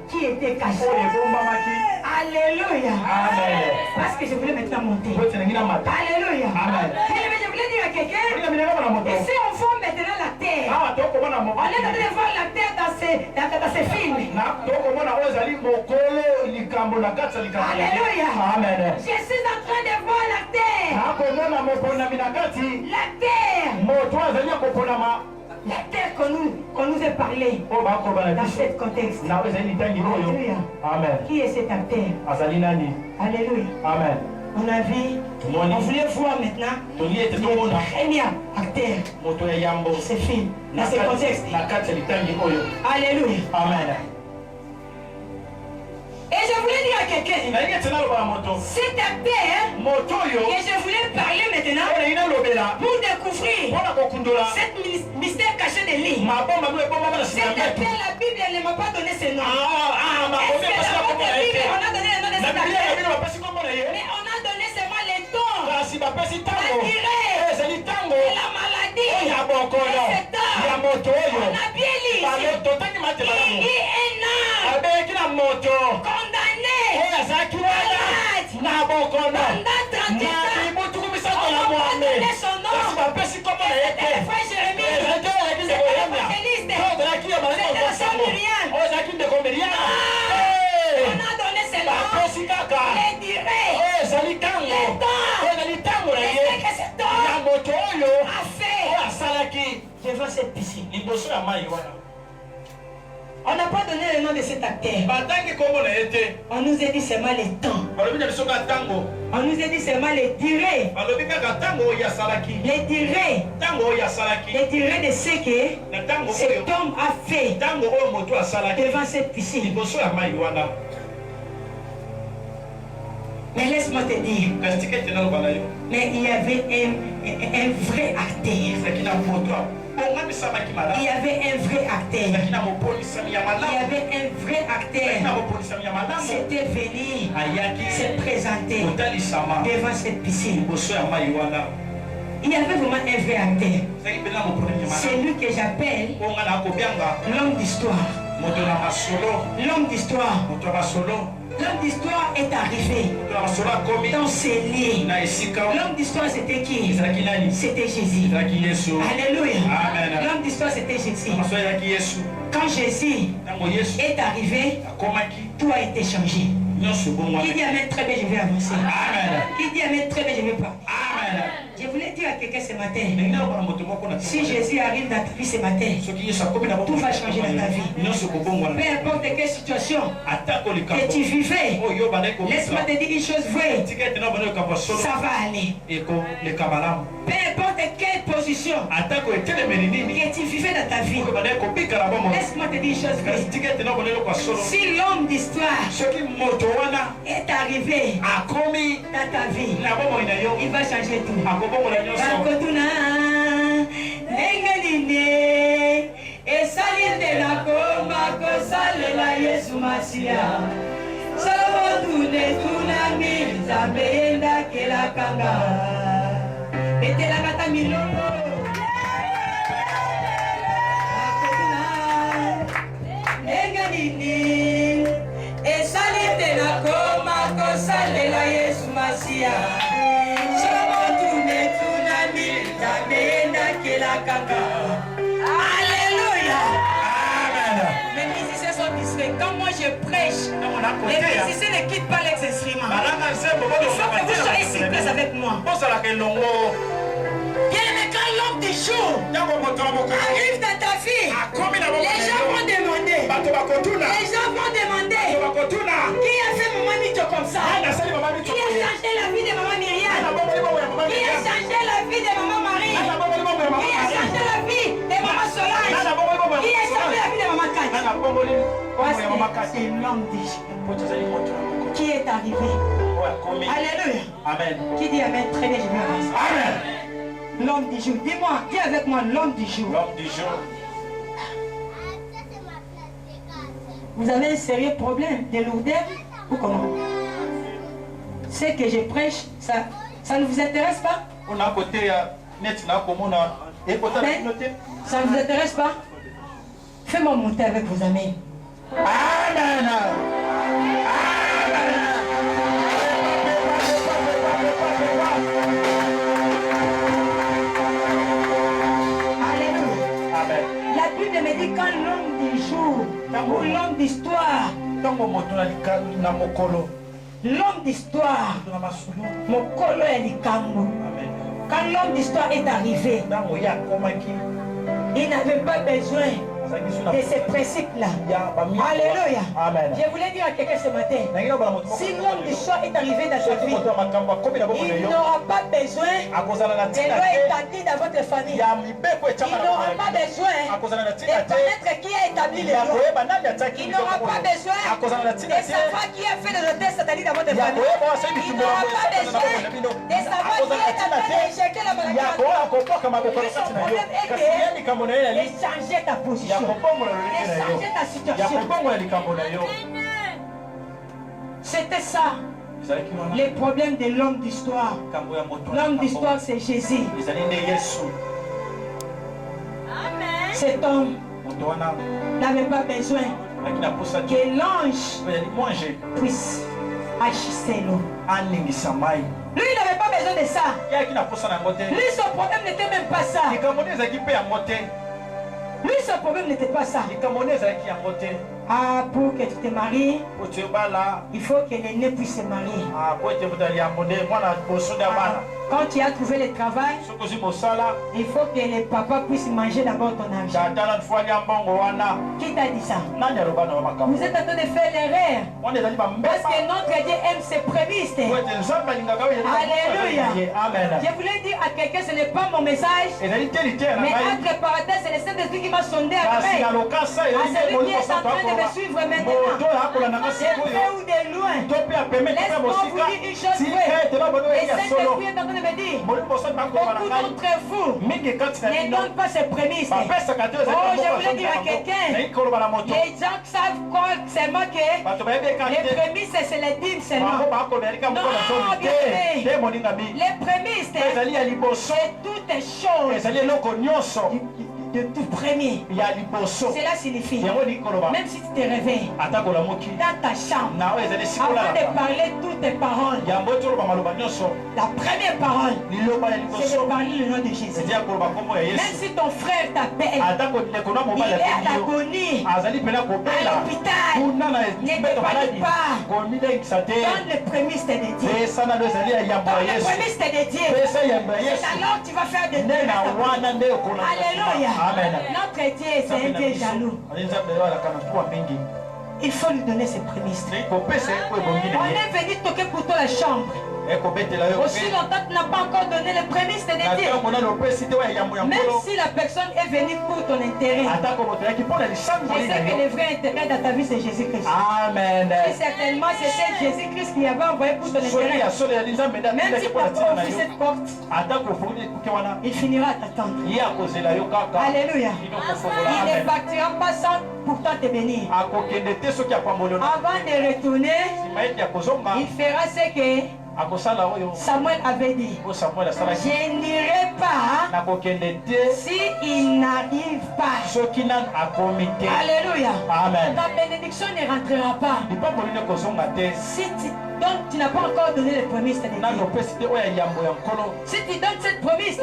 Speaker 3: qui était caché. Alléluia. Parce que je voulais maintenant monter. Alléluia. Je voulais dire à quelqu'un, et si on voit maintenant la terre, on est en train de voir la terre dans ces films. Alléluia. Je suis en train de voir la terre. La terre qu'on nous a parlé dans ce contexte. Alléluia. Qui est cet acteur? Alléluia.
Speaker 5: Amen.
Speaker 3: On a vu, on voulait voir maintenant le premier acteur. C'est film, dans ce contexte. Alléluia.
Speaker 5: Amen.
Speaker 3: Et je voulais dire à quelqu'un, cet acteur que je voulais parler maintenant pour découvrir cette mystère caché de lui. Cet acteur, la Bible ne m'a pas donné ce nom. Est-ce que dans votre Bible, on a donné le nom de cet acteur? Mais on a donné seulement les dons, la durée, et la maladie, et cet homme. On a bien lu. Il est un homme condamné pendant 37 ans. On va donner son nom. C'était le frère Jérémie. C'était l'évangéliste. C'était la sœur Myriam. On a donné ce nom. cette piscine.
Speaker 5: liboso ya mai wana.
Speaker 3: On n'a pas donné le nom de cet acteur.
Speaker 5: Batangi kombo na ete.
Speaker 3: On nous a dit seulement les temps.
Speaker 5: Balobi na biso ka tango.
Speaker 3: On nous a dit seulement les durées.
Speaker 5: Balobi ka tango ya salaki.
Speaker 3: Les durées.
Speaker 5: Tango ya salaki.
Speaker 3: Les durées de ce que
Speaker 5: Na tango
Speaker 3: cet
Speaker 5: oyo.
Speaker 3: homme a fait
Speaker 5: Tango oyo moto asalaki.
Speaker 3: devant cette piscine.
Speaker 5: Liboso ya mai wana.
Speaker 3: Mais laisse-moi te dire,
Speaker 5: Kasi tikete na lobala yo.
Speaker 3: mais il y avait un vrai acteur.
Speaker 5: Sakina moto. Bonga misamaki
Speaker 3: Il
Speaker 5: mala.
Speaker 3: y avait un vrai acteur.
Speaker 5: Sakina mopolisa ya
Speaker 3: Il y
Speaker 5: mala.
Speaker 3: avait un vrai
Speaker 5: Sakina
Speaker 3: acteur.
Speaker 5: mopolisa ya mala.
Speaker 3: C'était venu
Speaker 5: Ayaki.
Speaker 3: se présenter
Speaker 5: Kotalisama.
Speaker 3: devant cette piscine.
Speaker 5: Liboso ya mai wana.
Speaker 3: Il y avait vraiment un vrai acteur.
Speaker 5: Saki pena mopolisa ya
Speaker 3: C'est
Speaker 5: mala.
Speaker 3: lui que j'appelle
Speaker 5: Bonga na kobianga.
Speaker 3: l'homme d'histoire.
Speaker 5: Moto na masolo.
Speaker 3: L'homme d'histoire.
Speaker 5: Moto na masolo.
Speaker 3: L'homme d'histoire est arrivé
Speaker 5: Moto na masolo akomi.
Speaker 3: dans ces lieux.
Speaker 5: Na esika.
Speaker 3: L'homme d'histoire, c'était qui?
Speaker 5: Ezalaki nani?
Speaker 3: C'était Jésus.
Speaker 5: Ezalaki Yesu.
Speaker 3: Alléluia.
Speaker 5: Amen.
Speaker 3: L'homme d'histoire, c'était Jésus.
Speaker 5: Maso ezalaki Yesu.
Speaker 3: Quand Jésus
Speaker 5: Ntango Yesu
Speaker 3: est arrivé,
Speaker 5: akomaki
Speaker 3: tout a été changé.
Speaker 5: nyonso bongo.
Speaker 3: Qui dit Amen, très bien, je vais avancer.
Speaker 5: Amen.
Speaker 3: Qui dit Amen, très bien, je vais partir.
Speaker 5: Amen.
Speaker 3: Je voulais dire à quelqu'un ce matin,
Speaker 5: Ndenge naloba na moto moko na
Speaker 3: si Jésus arrive dans ta vie ce matin,
Speaker 5: soki Yesu akomi na
Speaker 3: tout va changer dans ta vie.
Speaker 5: nyonso kobongwana.
Speaker 3: Peu importe quelle situation
Speaker 5: Atako
Speaker 3: que
Speaker 5: likambo
Speaker 3: tu vivais,
Speaker 5: oyo bandaki
Speaker 3: laisse-moi
Speaker 5: komisa
Speaker 3: te dire une chose vraie,
Speaker 5: tika ete na bandaki likambo ya solo
Speaker 3: ça va aller.
Speaker 5: ekoleka malamu.
Speaker 3: Peu importe quelle position
Speaker 5: Atako etelemeli nini
Speaker 3: que tu vivais dans ta vie,
Speaker 5: oyo bandaki kobika na bomoi.
Speaker 3: laisse-moi te dire une chose
Speaker 5: kasi
Speaker 3: vraie.
Speaker 5: tika ete na bandaki eloko ya solo
Speaker 3: Si l'homme d'histoire
Speaker 5: soki moto wana
Speaker 3: est arrivé
Speaker 5: akomi
Speaker 3: dans ta vie,
Speaker 5: na bomoi na yo
Speaker 3: il va changer tout.
Speaker 5: akobongola nyonso.
Speaker 3: Bakotuna ndenge nini esali te nakoma kosalela Yesu Masiya sobo tunami Nzambe yendakelakanga betelaka ta milongo. Bakotuna ndenge nini esali te nakoma kosalela Yesu Masiya Alléluia.
Speaker 5: Amen.
Speaker 3: Les musiciens sont distraits. Quand moi je prêche, les musiciens ne quittent pas les instruments. Il faut que vous soyez sur place avec moi. Bien-aimé, quand l'homme du jour arrive dans ta vie, les gens vont demander. Les gens vont demander. Qui a fait Maman Mito comme ça? Qui a changé la vie de Maman Myriam? Qui a changé la vie de Maman Marie? Qui a changé la vie de Maman Solange? Qui a changé la vie de Maman Kati? Parce que c'est l'homme du jour qui est arrivé. Alléluia.
Speaker 5: Amen.
Speaker 3: Qui dit Amen? Très bien, je vais avancer.
Speaker 5: Amen.
Speaker 3: L'homme du jour. Dis-moi, dis avec moi l'homme du jour.
Speaker 5: L'homme du jour.
Speaker 3: Vous avez un sérieux problème de lourdeur ou comment? Ce que je prêche, ça ne vous intéresse pas?
Speaker 5: On a côté net na komona et côté noté.
Speaker 3: Ça ne vous intéresse pas? Fais-moi monter avec vos amis.
Speaker 5: Amen. Amen.
Speaker 3: La Bible me dit quand l'homme du jour ou l'homme d'histoire,
Speaker 5: Tango moto na mokolo.
Speaker 3: l'homme d'histoire,
Speaker 5: Na masulu.
Speaker 3: mokolo ya likambo.
Speaker 5: Amen.
Speaker 3: Quand l'homme d'histoire est arrivé,
Speaker 5: Tango ya komaki.
Speaker 3: il n'avait pas besoin de ces principes-là. Alléluia.
Speaker 5: Amen.
Speaker 3: Je voulais dire à quelqu'un ce matin, si l'homme d'histoire est arrivé dans ta vie, il n'aura pas besoin de lois établies dans votre famille. Il n'aura pas besoin de connaître qui a établi les lois. Il n'aura pas besoin de savoir qui a fait les hôtels sataniques dans votre famille. Il n'aura pas besoin de savoir qui est en train d'éjecter la maladie. Son problème est de changer ta position, de changer ta situation. C'était ça, les problèmes de l'homme d'histoire. L'homme d'histoire, c'est Jésus. Cet homme n'avait pas besoin que l'ange puisse agisser l'eau. Lui, il n'avait pas besoin de ça. Lui, son problème n'était même pas ça. Lui, son problème n'était pas ça. Ah, pour que tu te maries, il faut que l'aîné puisse se marier. Quand tu as trouvé le travail, il faut que les papas puissent manger d'abord ton argent. Qui t'a dit ça? Vous êtes en train de faire l'erreur. Parce que notre Dieu aime ses prémices. Alléluia. Je voulais dire à quelqu'un, ce n'est pas mon message. Mais entre parenthèses, c'est le Saint-Esprit qui m'a sondé à l'oreille. À celui qui est en train de me suivre maintenant. De près ou de loin. Laisse-moi vous dire une chose vraie. Le Saint-Esprit est en train de me dire, beaucoup d'entre vous ne donnent pas ces prémices. Oh, je voulais dire à quelqu'un, les gens savent quoi seulement que les prémices c'est les dîmes seulement. Non, bien aimé. Les prémices c'est toutes les choses de tout premier. Cela signifie, même si tu te réveilles dans ta chambre, avant de parler toutes tes paroles, la première parole, c'est de parler le nom de Jésus. Même si ton frère t'appelle, il est à l'agonie, à l'hôpital, ne te panique pas. Donne les prémices de Dieu. Donne les prémices de Dieu. C'est alors que tu vas faire de Dieu. Alléluia. Amen. Notre Dieu, c'est un Dieu jaloux. Il faut lui donner ses prémices. On est venu toquer pour toi la chambre. Aussi longtemps que tu n'as pas encore donné les prémices de Dieu. Même si la personne est venue pour ton intérêt, je sais que le vrai intérêt dans ta vie c'est Jésus-Christ. Amen. Et certainement c'était Jésus-Christ qui avait envoyé pour ton intérêt. Même si tu n'as pas ouvert cette porte, il finira à t'attendre. Alléluia. Il ne partira pas sans pourtant te bénir. Avant de retourner, il fera ce que Samuel avait dit. Je n'irai pas si il n'arrive pas. Alléluia. Amen. Ta bénédiction ne rentrera pas. Si donc tu n'as pas encore donné les promesses de Dieu. Si tu donnes cette promesse,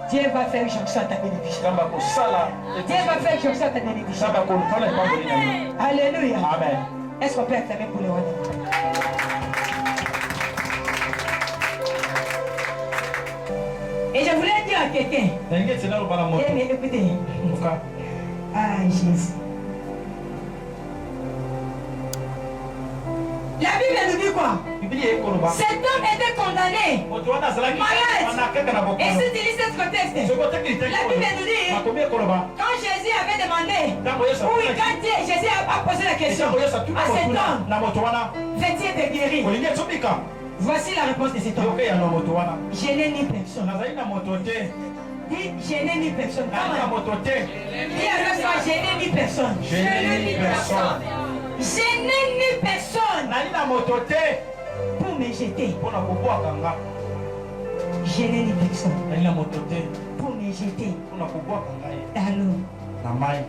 Speaker 3: Dieu va faire jonction à ta bénédiction. Dieu va faire jonction à ta bénédiction. Alléluia. Amen. Est-ce qu'on peut acclamer pour le roi? Et je voulais dire à quelqu'un, écoutez, ah Jésus. La Bible nous dit quoi? Cet homme était condamné, malade. Et si tu lis ce contexte, la Bible nous dit, quand Jésus avait demandé, oui, quand Jésus a posé la question à cet homme, veux-tu être guéri? Voici la réponse de cet homme. Je n'ai ni personne. Dis, je n'ai ni personne. Dis avec moi, je n'ai ni personne. Je n'ai ni personne. Je n'ai ni personne pour me jeter. Je n'ai ni personne pour me jeter dans l'eau.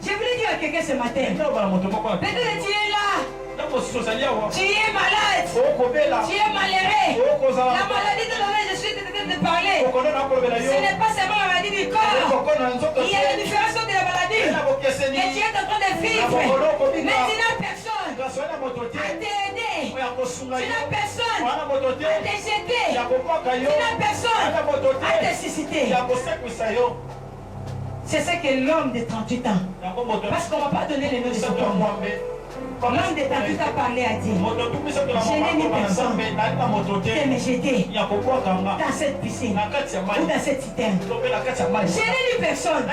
Speaker 3: Je voulais dire à quelqu'un ce matin, peut-être tu es là. Tu es malade. Tu es malheureux. La maladie de laquelle je suis en train de parler, ce n'est pas seulement la maladie du corps. Il y a la différence de la maladie que tu es en train de vivre. Mais tu n'as personne à t'aider. Tu n'as personne à te jeter. Tu n'as personne à te susciter. C'est ce que l'homme de 38 ans. Parce qu'on ne va pas donner le nom de son homme. L'homme de 38 ans parlait à Dieu. Je n'ai ni personne de me jeter dans cette piscine ou dans cette citerne. Je n'ai ni personne.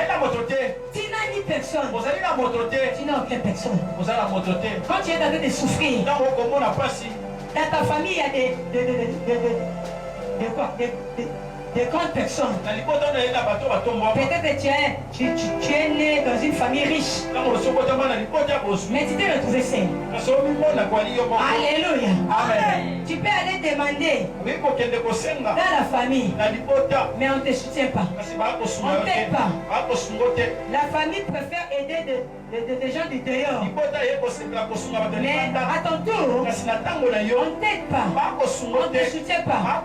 Speaker 3: Tu n'as ni personne. Tu n'as aucune personne. Quand tu es en train de souffrir, dans ta famille, il y a des grandes personnes. Peut-être que tu es né dans une famille riche, mais tu t'es retrouvé seul. Alléluia. Amen. Tu peux aller demander dans la famille, mais on ne te soutient pas. On ne t'aide pas. La famille préfère aider des gens du dehors. Mais à ton tour, on ne t'aide pas. On ne te soutient pas.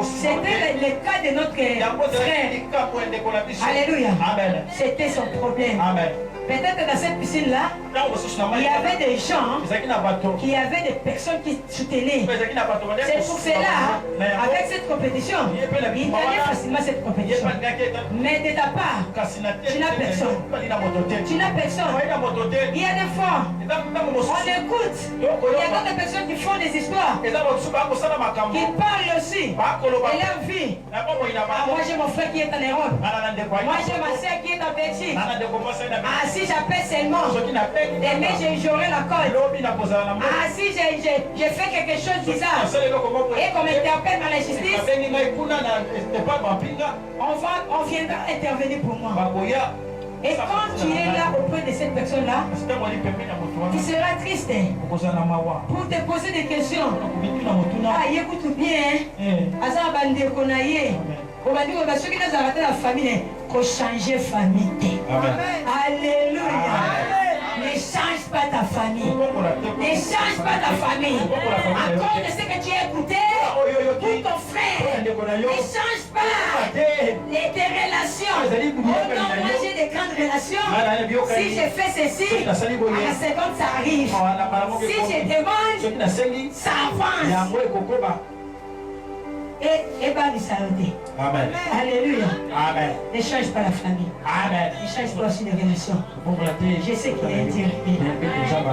Speaker 3: C'était le cas de notre frère. Alléluia. C'était son problème. Amen. Peut-être dans cette piscine-là, il y avait des gens qui avaient des personnes qui soutenaient. C'est pour cela, avec cette compétition, il gagnait facilement cette compétition. Mais de ta part, tu n'as personne. Tu n'as personne. Il y a des fois, on écoute. Il y a d'autres personnes qui font des histoires, qui parlent aussi de leur vie. Ah, moi j'ai mon frère qui est en Europe. Moi j'ai ma soeur qui est en Belgique. Ah, si j'appelle seulement, mais j'aurai la colle. Ah, si j'ai fait quelque chose de bizarre et qu'on m'interpelle dans la justice, on viendra intervenir pour moi. Et quand tu es là auprès de cette personne-là, tu seras triste pour te poser des questions. Ah, écoute bien, Asa bande konaye. On va dire que ceux qui nous arrêtent la famille, qu'on change famille. Alléluia. Ne change pas ta famille. Ne change pas ta famille. À cause de ce que tu as écouté pour ton frère. Ne change pas tes relations. Oh non, moi j'ai des grandes relations. Si je fais ceci, à la seconde ça arrive. Si je demande, ça avance. Et bah, Amen. Alléluia.
Speaker 5: Amen.
Speaker 3: Ne change pas la famille.
Speaker 5: Amen.
Speaker 3: Ne change pas aussi les relations. Je sais qu'il y a un Dieu qui viendra.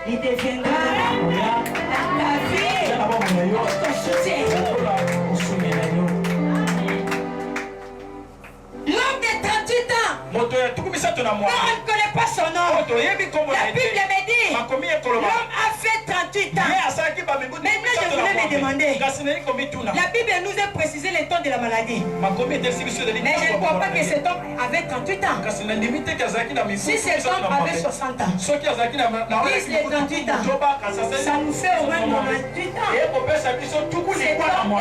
Speaker 3: Il deviendra ta vie. Ton soutien. L'homme de 38 ans. On ne connaît pas son nom. La Bible me dit. L'homme a fait 38 ans. Maintenant je voulais me demander. La Bible nous a précisé le temps de la maladie. Mais je ne crois pas que cet homme avait 38 ans. Si cet homme avait 60 ans, plus les 38 ans, ça nous fait au moins 98 ans. Cet homme a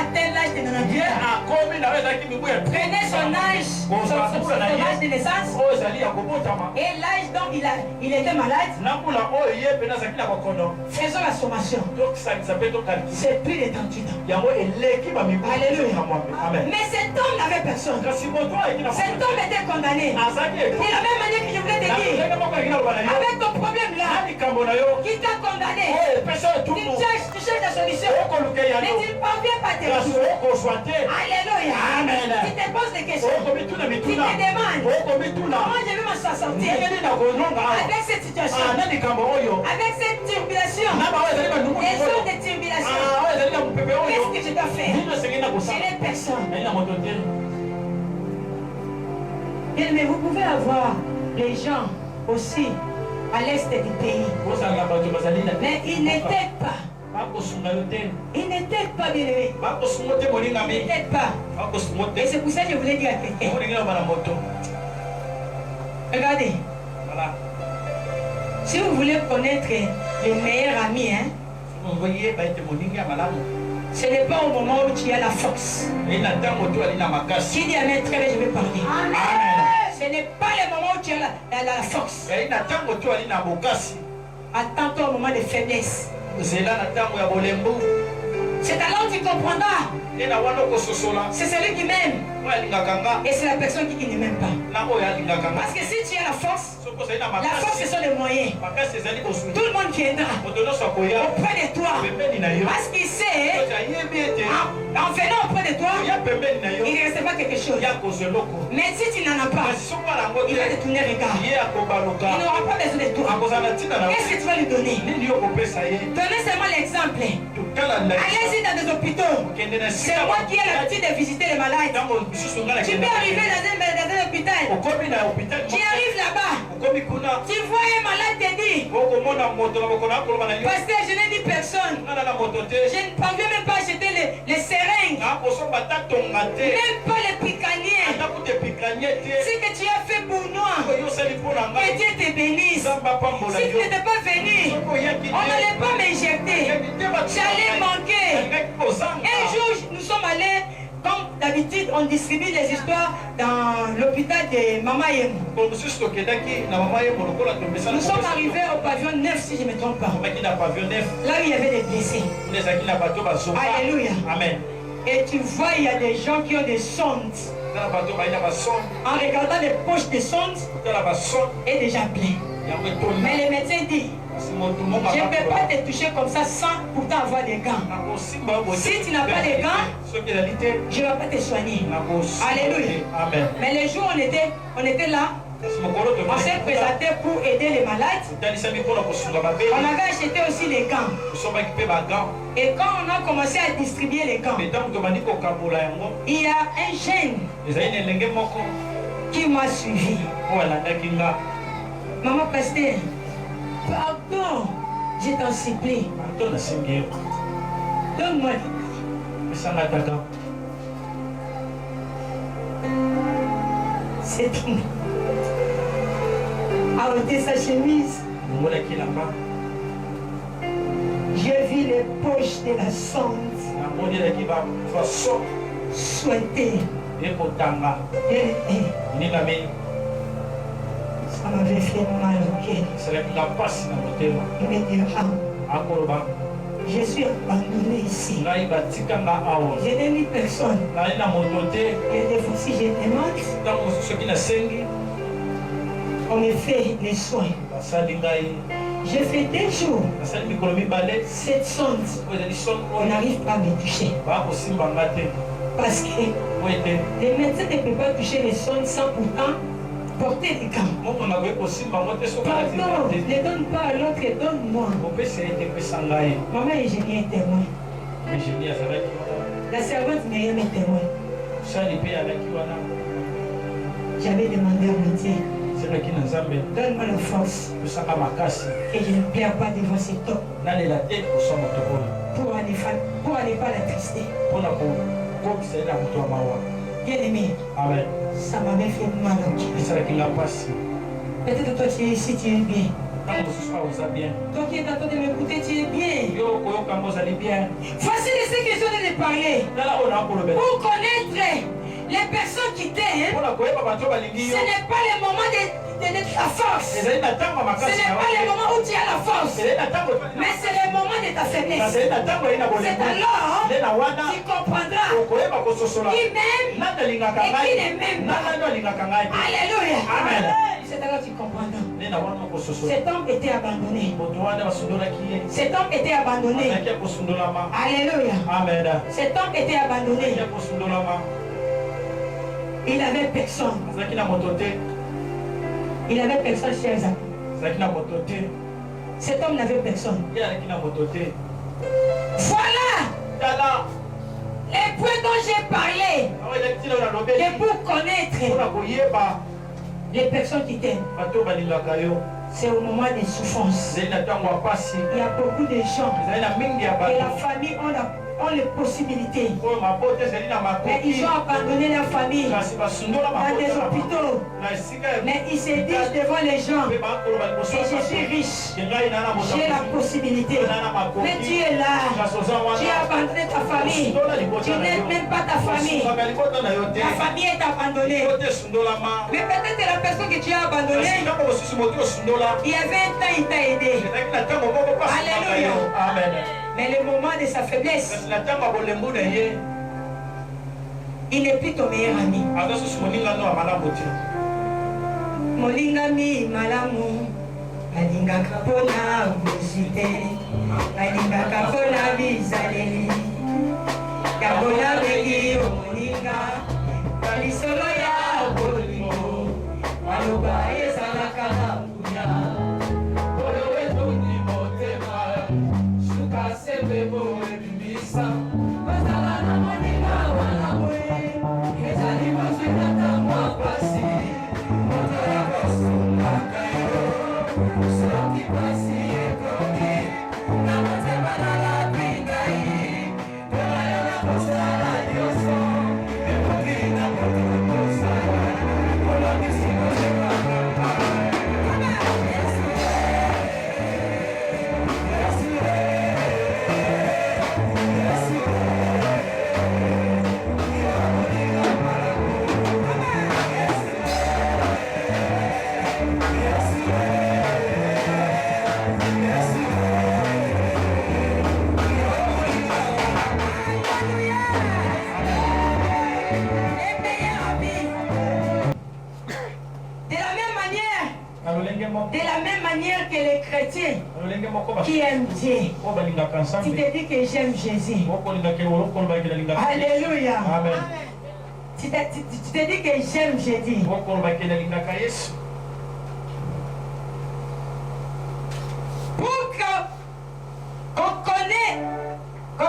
Speaker 3: atteint l'âge de 98 ans. Prenez son âge de naissance et l'âge dont il était malade. Faisons la sommation. C'est plus de 38 ans. Alléluia. Mais cet homme n'avait personne. Cet homme était condamné. De la même manière que je voulais te dire, avec ton problème là, qui t'a condamné, tu cherches la solution, mais tu ne parviens pas à te résoudre. Alléluia. Tu te poses des questions. Tu te demandes comment je vais m'en sortir avec cette situation, avec cette turbulation. Les zones de turbulation. Qu'est-ce que je dois faire? Je n'ai personne. Mais vous pouvez avoir les gens aussi à l'est du pays. Mais ils n'étaient pas. Il n'était pas bien aimé. Il n'était pas. Et c'est pour ça que je voulais dire à quelqu'un. Regardez. Si vous voulez connaître les meilleurs amis, ce n'est pas au moment où tu as la force. Qui dit Amen, très bien, je vais parler. Ce n'est pas le moment où tu as la force. Attends-toi au moment de faiblesse. C'est alors que tu comprendras. C'est celui qui m'aime. Et c'est la personne qui ne m'aime pas. Parce que si tu as la force, ce sont les moyens. Tout le monde viendra auprès de toi. Parce qu'il sait, en venant auprès de toi, il ne reste pas quelque chose. Mais si tu n'en as pas, il va te tourner le regard. Il n'aura pas besoin de toi. Qu'est-ce que tu vas lui donner? Donnez seulement l'exemple. Allez-y dans des hôpitaux. C'est moi qui ai l'habitude de visiter les malades. Tu peux arriver dans un hôpital. Tu arrives là-bas. Tu vois un malade te dit, pasteur, je n'ai dit personne. Je ne parviens même pas à jeter les seringues. Même pas les picaniers. Ce que tu as fait pour nous, que Dieu te bénisse. Si tu n'étais pas venu, on n'allait pas m'injecter. J'allais manquer. Un jour, nous sommes allés. Comme d'habitude, on distribue les histoires dans l'hôpital de Mama Yemo. Nous sommes arrivés au pavillon 9, si je ne me trompe pas. Là où il y avait des blessés. Alléluia.
Speaker 5: Amen.
Speaker 3: Et tu vois, il y a des gens qui ont des sondes En regardant les poches des sondes, est déjà plein. Mais les médecins disent, je ne peux pas te toucher comme ça sans pourtant avoir des gants. Si tu n'as pas de gants, je ne vais pas te soigner. Alléluia.
Speaker 5: Amen.
Speaker 3: Mais les jours où on était là, on s'est présenté pour aider les malades. On avait acheté aussi les gants. Et quand on a commencé à distribuer les gants, il y a un jeune qui m'a suivi. Maman pasteur, pardon, je t'en supplie. Donne-moi les gants. C'est tout. A ôté sa chemise. J'ai vu les poches de la sonde souhaiter. Ça m'avait fait mal au cœur. Il me dit, je suis abandonné ici. Je n'ai mis personne. Et des fois, si je demande, on me fait les soins. J'ai fait 2 jours. Cette sonde, on n'arrive pas à me toucher. Parce que les médecins ne peuvent pas toucher les sondes sans pourtant porter des gants. Pardon, ne donne pas à l'autre, donne-moi. Maman ingénieur est témoin. La servante Myriam est témoin. J'avais demandé à mon Dieu, donne-moi la force et je ne pleure pas devant cet homme pour aller pas l'attrister. Bien aimé, ça m'avait fait mal au cœur. Peut-être toi tu es ici, tu es bien. Toi qui es en train de m'écouter, tu es bien. Voici ce que je viens de parler. Pour connaître les personnes qui t'aiment, ce n'est pas le moment de la force. Ce n'est pas le moment où tu as la force. Mais c'est le moment de ta faiblesse. C'est alors tu comprendras qui m'aime et qui ne m'aime pas. Alléluia.
Speaker 5: Amen.
Speaker 3: C'est alors tu comprendras. Cet homme était abandonné. Cet homme était abandonné. Alléluia.
Speaker 5: Amen.
Speaker 3: Cet homme était abandonné. Il n'avait personne. Il n'avait personne, chers amis. Cet homme n'avait personne. Voilà les points dont j'ai parlé. Et pour connaître les personnes qui t'aiment, c'est au moment des souffrances. Il y a beaucoup de gens et la famille ont les possibilités. Mais ils ont abandonné leur famille dans des hôpitaux. Mais ils se disent devant les gens, et je suis riche, j'ai la possibilité. Mais tu es là, tu as abandonné ta famille, tu n'aimes même pas ta famille. Ta famille est abandonnée. Mais peut-être la personne que tu as abandonnée, il y avait un temps, il t'a aidé. Alléluia.
Speaker 5: Amen.
Speaker 3: Mais le moment de sa faiblesse, il n'est plus ton meilleur ami. Molingami malamu, alingaka pona visite, alingaka pona bizaleli, kabona begi omolinga, balisolo ya bolingo, maloba ezalaka na mbuya. Sebebo ebimisa bazala na moninga wana boye ezali bazwina ntango pasi moto ya kosungaka yo soki pasi ekomi na motema nalapi ngai mpona yo na kosala nyonso ekoki na moto kosa De la même manière que les chrétiens qui aiment Dieu. Tu te dis que j'aime Jésus. Alléluia.
Speaker 5: Amen.
Speaker 3: Tu te dis que j'aime Jésus. Pour qu'on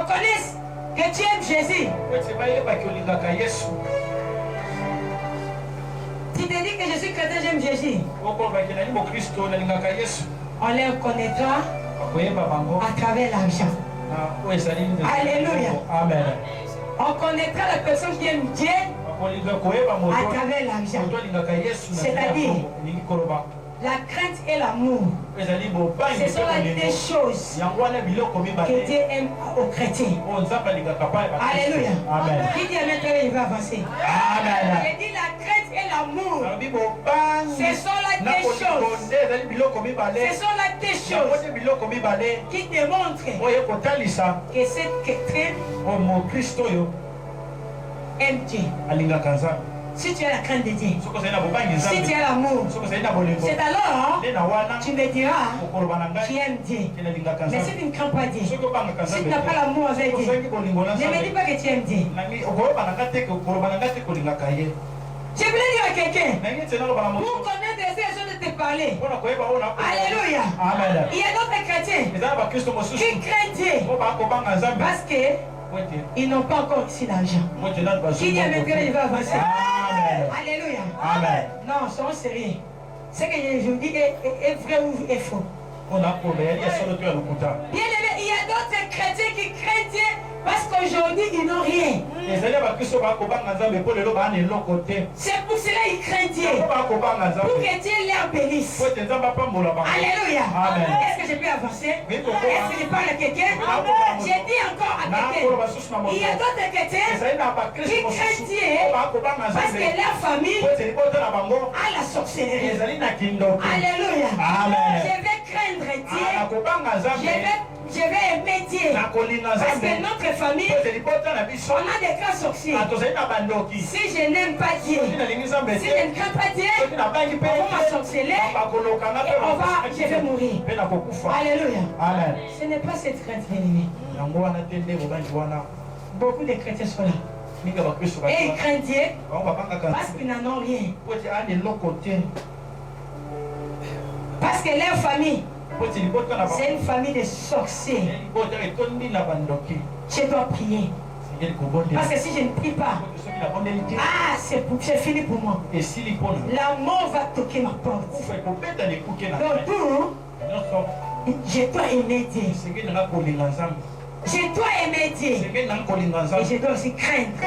Speaker 3: connaisse que tu aimes Jésus. Tu te dis que je suis chrétien, j'aime Jésus. On les reconnaîtra à travers l'argent. Alléluia.
Speaker 5: Amen.
Speaker 3: On connaîtra la personne qui aime Dieu à travers l'argent. C'est-à-dire la crainte et l'amour. Ce sont les deux choses que Dieu aime aux chrétiens. Alléluia.
Speaker 5: Amen.
Speaker 3: Qui dit Amen, il va avancer.
Speaker 5: Amen.
Speaker 3: Il dit la crainte et l'amour. Ce sont les deux choses. Ce sont les deux choses qui démontrent que cette chrétien aime Dieu. Si tu as la crainte de Dieu, si tu as l'amour, c'est alors tu me diras tu aimes Dieu. Mais si tu ne crains pas Dieu, si tu n'as pas l'amour avec Dieu, ne me dis pas que tu aimes Dieu. Je voulais dire à quelqu'un, pour connaître les choses de te parler. Alléluia.
Speaker 5: Amen.
Speaker 3: Il y a d'autres chrétiens qui craignent Dieu parce qu'ils n'ont pas encore ici l'argent. Qui dit Amen, il va avancer.
Speaker 5: Amen.
Speaker 3: Alléluia.
Speaker 5: Amen.
Speaker 3: Non, soyons sérieux. Ce que je vous dis est vrai ou est faux. Bien aimé, il y a d'autres chrétiens qui craignent Dieu parce qu'aujourd'hui ils n'ont rien. C'est pour cela qu'ils craignent Dieu. Pour que Dieu leur bénisse. Alléluia.
Speaker 5: Amen.
Speaker 3: Est-ce que je peux avancer? Est-ce que je parle à quelqu'un? J'ai dit encore à quelqu'un. Il y a d'autres chrétiens qui craignent Dieu parce que leur famille a la sorcellerie. Alléluia.
Speaker 5: Amen.
Speaker 3: Je vais craindre Dieu. Je vais aimer Dieu. Parce que notre famille, on a des grands sorciers. Si je n'aime pas Dieu, si je ne crains pas Dieu, on va m'ensorceler et je vais mourir. Alléluia.
Speaker 5: Amen.
Speaker 3: Ce n'est pas cette crainte, bien-aimé. Beaucoup de chrétiens sont là. Et ils craignent Dieu parce qu'ils n'en ont rien. Parce que leur famille, c'est une famille de sorciers. Je dois prier. Parce que si je ne prie pas, c'est fini pour moi. La mort va toquer ma porte. Donc tout, je dois aimer Dieu. Je dois aimer Dieu. Et je dois aussi craindre.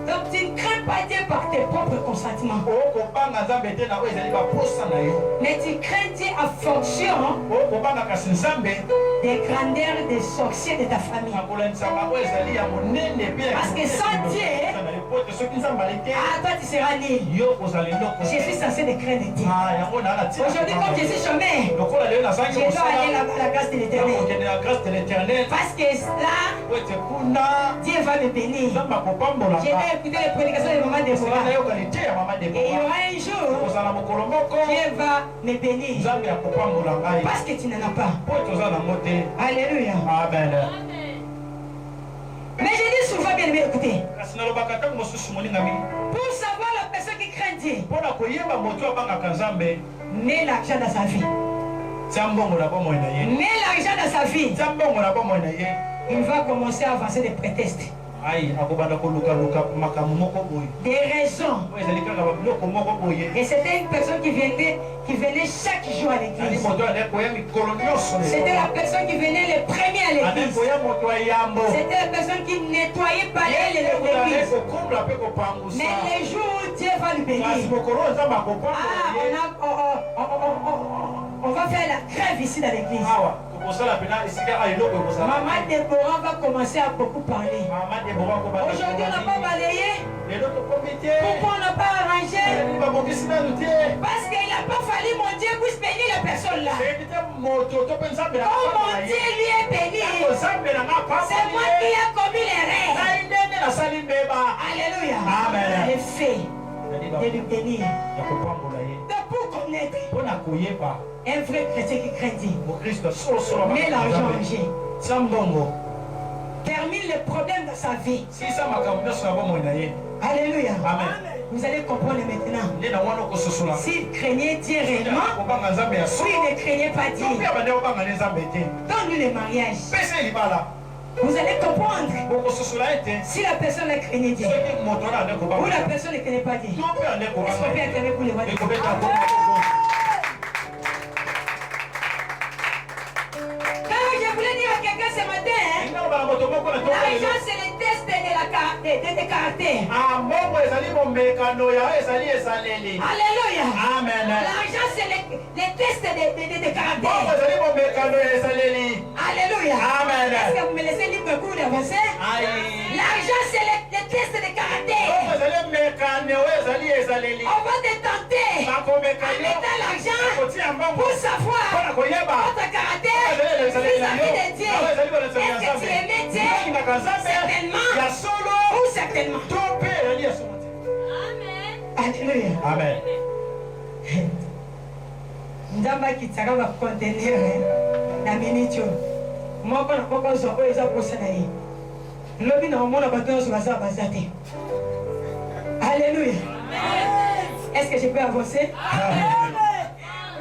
Speaker 3: Donc tu ne crains pas Dieu par tes propres consentiments. Mais tu crains Dieu en fonction des grandeurs des sorciers de ta famille. Parce que sans Dieu, toi tu seras nul. Je suis censé de craindre Dieu. Aujourd'hui, comme je suis chômeur, je dois aller à la grâce de l'Éternel. Parce que là, Dieu va me bénir. Je vais écouter les prédications de Maman Déborah. Et il y aura un jour, Dieu va me bénir. Parce que tu n'en as pas. Alléluia.
Speaker 5: Amen.
Speaker 3: Mais je dis souvent, bien aimé, écoutez. Pour savoir la personne qui craint Dieu, mets l'argent dans sa vie. Mets l'argent dans sa vie. Il va commencer à avancer des prétextes. Des raisons. Et c'était une personne qui venait chaque jour à l'église. C'était la personne qui venait le premier à l'église. C'était la personne qui nettoyait, balayait l'église. Mais les jours où Dieu va le bénir, on va faire la grève ici dans l'église. Maman Déborah va commencer à beaucoup parler. Aujourd'hui, on n'a pas balayé. Pourquoi on n'a pas arrangé? Parce qu'il n'a pas fallu mon Dieu puisse bénir la personne là. Comme mon Dieu lui est béni, c'est moi qui ai commis les règles. Alléluia.
Speaker 5: Amen.
Speaker 3: Le fait de lui bénir. Donc pour connaître. Un vrai chrétien qui craint Dieu. Met l'argent en jeu. Termine les problèmes de sa vie. Alléluia.
Speaker 5: Amen.
Speaker 3: Vous allez comprendre maintenant. S'il craignait Dieu réellement, s'il ne craignait pas Dieu, donne-lui le mariage. Vous allez comprendre si la personne a craigné Dieu ou la personne ne connaît pas Dieu. Est-ce qu'on peut acclamer pour les voix de Dieu? Je voulais dire à quelqu'un ce matin, l'argent c'est le test de caractère. Alléluia.
Speaker 5: Amen.
Speaker 3: L'argent c'est le test de caractère. Alléluia.
Speaker 5: Amen.
Speaker 3: Est-ce que vous me laissez libre cours d'avancer? L'argent c'est le test de caractère. On va te tenter en mettant l'argent pour savoir votre caractère vis-à-vis de Dieu. Est-ce que tu aimais Dieu? Certainement ou certainement. Alléluia.
Speaker 5: Amen.
Speaker 3: Ndamba kitaka ba contenir na minute moko na koko zo oyo eza posa na ye lobi na omona bato nyonso baza bazate. Alléluia. Est-ce que je peux avancer?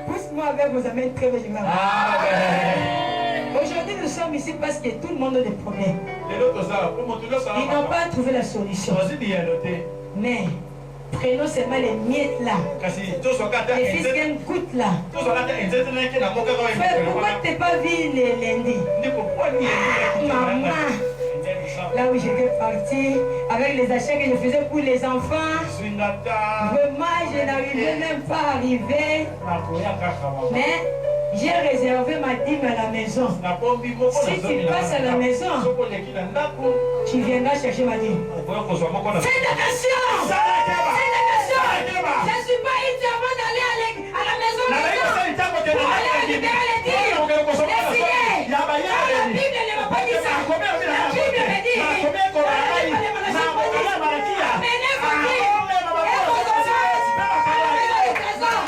Speaker 3: Pousse-moi avec vos amens très bien. Aujourd'hui nous sommes ici parce que tout le monde a des problèmes. Ils n'ont pas trouvé la solution. Mais prenons seulement les miettes là. Les fils qu'une goutte là. Frère, pourquoi tu n'es pas vu le lundi? Maman, là où j'étais partie, avec les achats que je faisais pour les enfants, vraiment je n'arrivais même pas à arriver. Mais j'ai réservé ma dîme à la maison. Si tu passes à la maison, tu viendras chercher ma dîme. Faites attention! Faites attention! Je ne suis pas ici avant d'aller à la maison pour aller récupérer les dîmes. Décidez! La Bible ne m'a pas dit ça. La Bible me dit amenez vos dîmes et vos offrandes à la maison du trésor.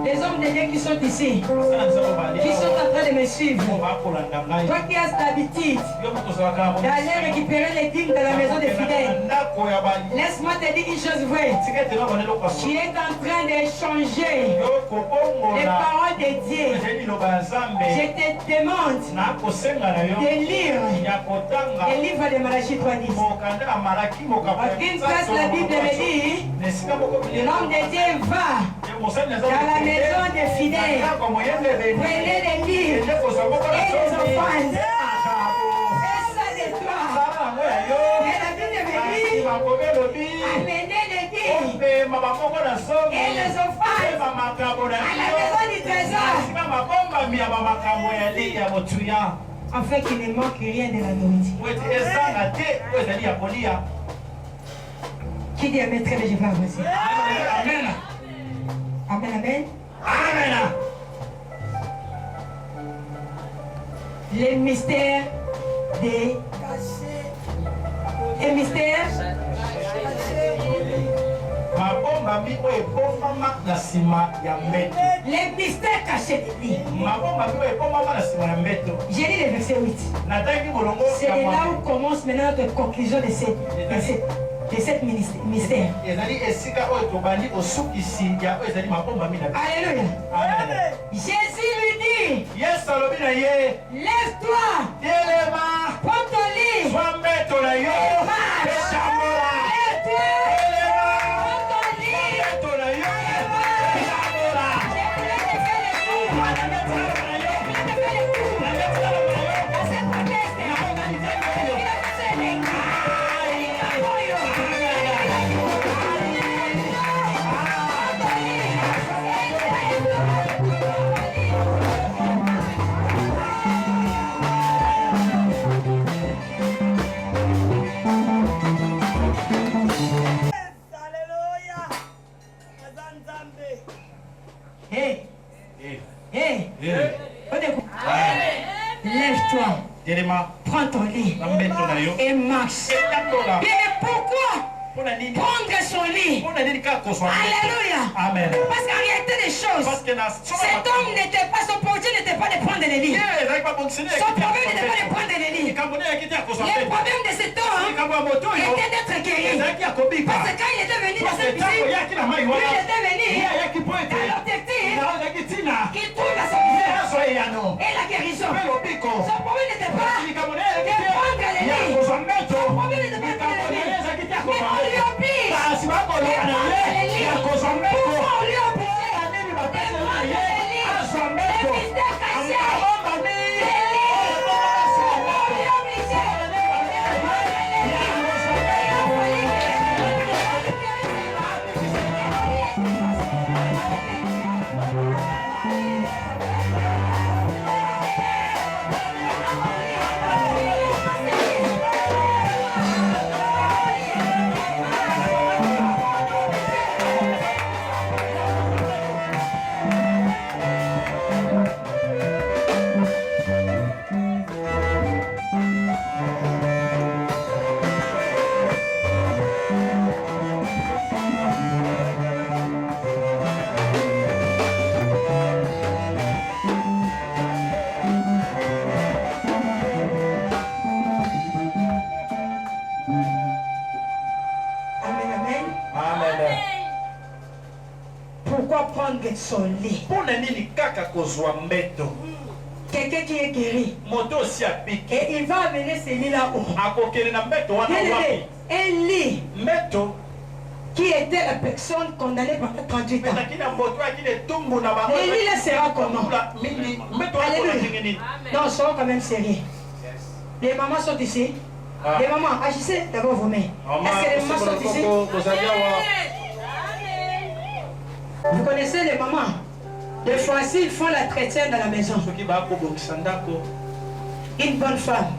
Speaker 3: Les hommes de Dieu qui sont ici, qui sont en train de me suivre, toi qui as l'habitude d'aller récupérer les dîmes de la maison des fidèles, laisse-moi te dire une chose vraie. Tu es en train d'échanger les paroles de Dieu. Je te demande de lire le livre de Malachie 3:10. À une place, la Bible me dit, l'homme de Dieu va Dans la maison des fidèles, prenez les livres et les offrandes. Fais ça de toi. Et la Bible me dit, amenez les livres et les offrandes à la maison du trésor, afin qu'il ne manque rien de la nourriture. Qui dit Amen? Très bien, je vais avancer.
Speaker 5: Amen.
Speaker 3: Amen, amen.
Speaker 5: Amen.
Speaker 3: Les mystères des... Les mystères... Les mystères cachés de lui. J'ai lu le verset 8. C'est là où commence maintenant notre conclusion de cette mystère. Alléluia. Jésus lui dit, lève-toi, prends ton lit, et marche. Lève-toi, prends ton lit et marche. Mais pourquoi prendre son lit? Alléluia.
Speaker 5: Amen.
Speaker 3: Parce qu'en réalité des choses, cet homme n'était pas, son projet n'était pas de prendre le lit. Son problème n'était pas de prendre le lit. Le problème de cet homme était d'être guéri. Parce que quand il était venu dans cette piscine, il était venu dans l'objectif qu'il trouve la solution et la guérison. Son problème n'était pas de prendre le lit. Son problème n'était pas de prendre le lit. Mais on lui oblige de prendre le lit. Pourquoi on lui oblige de prendre le lit? Les mystères cachés. Son lit. Quelqu'un qui est guéri. Et il va amener ce lit là-haut. Un lit qui était la personne condamnée pendant 38 ans. Le lit là sera comment? Alléluia. Non, soyons quand même sérieux. Les mamans sont ici. Les mamans, agissez d'abord vos mains. Est-ce que les mamans sont ici? Vous connaissez les mamans? Des fois-ci, ils font la chrétienne dans la maison. Une bonne femme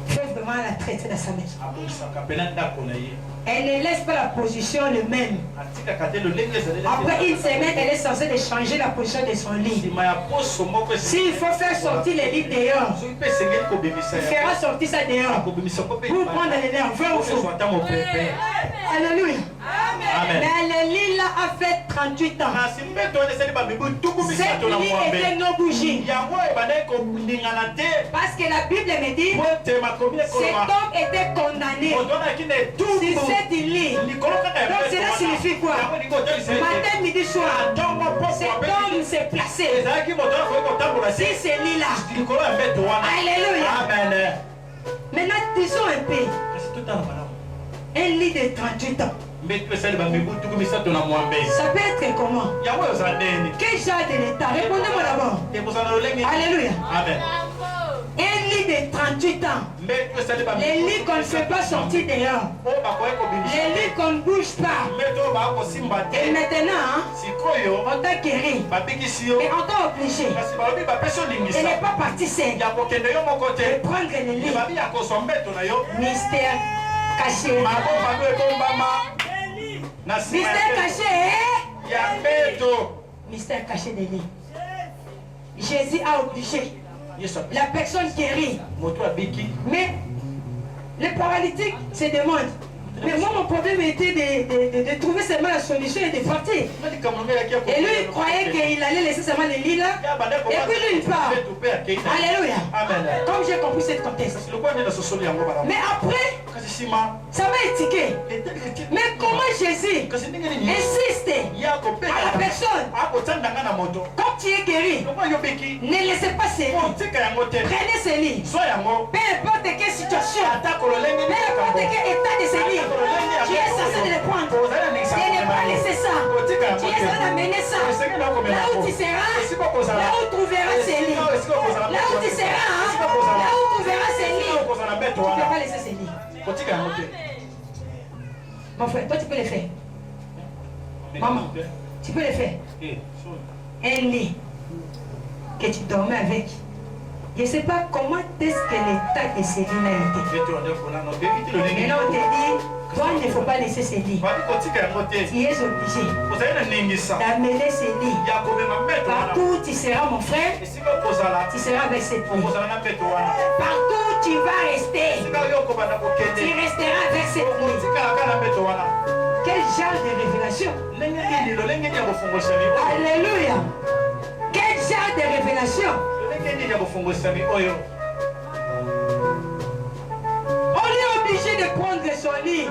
Speaker 3: fait vraiment la traiter dans sa maison. Elle ne laisse pas la position le même. Après une semaine, elle est censée de changer la position de son lit. S'il faut faire sortir les lits dehors, il fera sortir ça dehors pour prendre les nerfs. Vrai ou faux? Alléluia. Mais le lit là a fait 38 ans. Cette lit était non bougie. Parce que la Bible me dit cet homme était condamné sur cette lit. Donc cela signifie quoi? Matin, midi, soir, cet homme s'est placé sur ce lit là. Alléluia. Maintenant disons un peu. Un lit de 38 ans. Ça peut être comment? Quel genre de l'état? Répondez-moi d'abord. Alléluia.
Speaker 5: Amen.
Speaker 3: Un lit de 38 ans. Les lits qu'on ne fait pas sortir dehors. Les lits qu'on ne bouge pas. Et maintenant, on t'a guéri. Mais on t'a obligé. Elle n'est pas partie seule. De prendre le lit. Mystère caché. Mystère caché. Mystère caché des lits. Jésus a obligé la personne guérie. Mais les paralytiques se demandent. Mais moi, mon problème était de trouver seulement la solution et de partir. Et lui, il croyait qu'il allait laisser seulement les lits là. Et puis lui, il part. Alléluia. Comme j'ai compris cette contexte. Mais après, ça m'a étiqué. Mais comment Jésus insiste à la personne, quand tu es guéri, ne laissez pas ces lits. Prenez ces lits. Peu importe quelle situation, peu importe quel état de ces lits. Tu es censé de les prendre. Tu ne pas laisser ça. Tu es censé d'amener ça. Là où tu seras, là où tu trouveras ces lits. Là où tu seras, là où tu verras ces lits. Tu ne peux pas laisser ces lits. Mon frère, toi tu peux les faire. Maman, tu peux les faire. Un lit que tu dormais avec. Je ne sais pas comment est-ce que l'état de ces lits a été. Mais là on te dit, toi il ne faut pas laisser ces lits. Tu es obligé d'amener ces lits. Partout où tu seras mon frère, tu seras avec cette lit. Partout où tu vas rester, tu resteras avec cette lit. Quel genre de révélation? Alléluia. Quel genre de révélation? On est obligé de prendre son lit.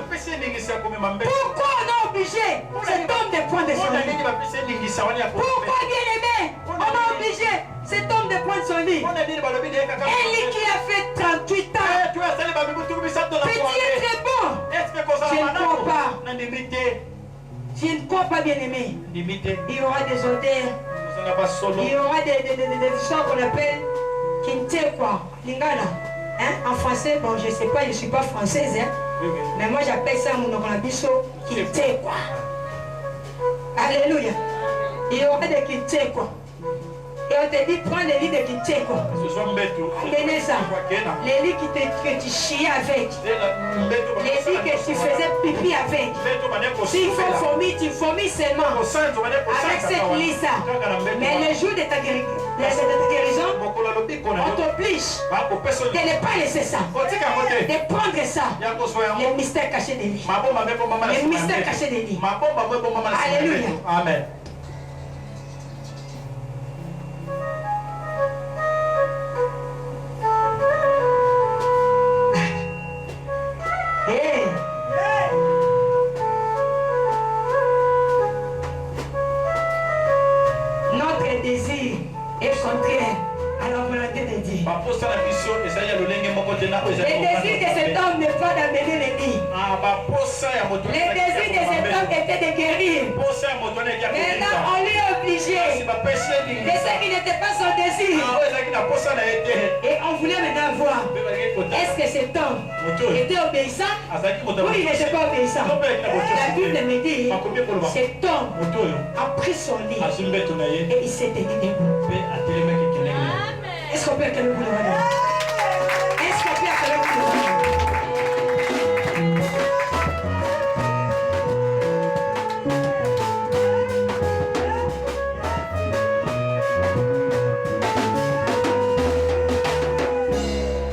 Speaker 3: Pourquoi on est obligé cet homme de prendre son lit? Pourquoi, bien aimé, on est obligé cet homme de prendre son lit? Un lit qui a fait 38 ans. Petit est très bon. Je ne crois pas. Je ne crois pas, bien aimé. Il y aura des odeurs. Il y aura des choses qu'on appelle Kintekwa, Lingala. Hein? En français, bon, je ne sais pas, je ne suis pas française. Hein? Mais moi, j'appelle ça mon Ograbiso Kintekwa. Alléluia. Il y aura des Kintekwa. Et on te dit, prends les lits de Kintekwa. Amenez ça. Les lits que tu chiais avec. Les lits que tu faisais pipi avec. S'il faut vomir, tu vomis seulement. Avec cette lit-là. Mais le jour de ta guérison, on t'oblige de ne pas laisser ça. De prendre ça. Les mystères cachés des lits. Les mystères cachés des lits. Alléluia.
Speaker 5: Amen.
Speaker 3: Notre désir est contraire à la volonté de Dieu. Le désir de cet homme n'est pas d'amener les lits. Le désir de cet homme était de guérir. Maintenant, on lui est obligé de ce qui n'était pas son désir. Et on voulait maintenant voir, est-ce que cet homme était obéissant ou il n'était pas obéissant? La Bible me dit, cet homme a pris son lit et il s'est tenu debout. Est-ce qu'on peut acclamer pour le roi? Est-ce qu'on peut acclamer pour le roi?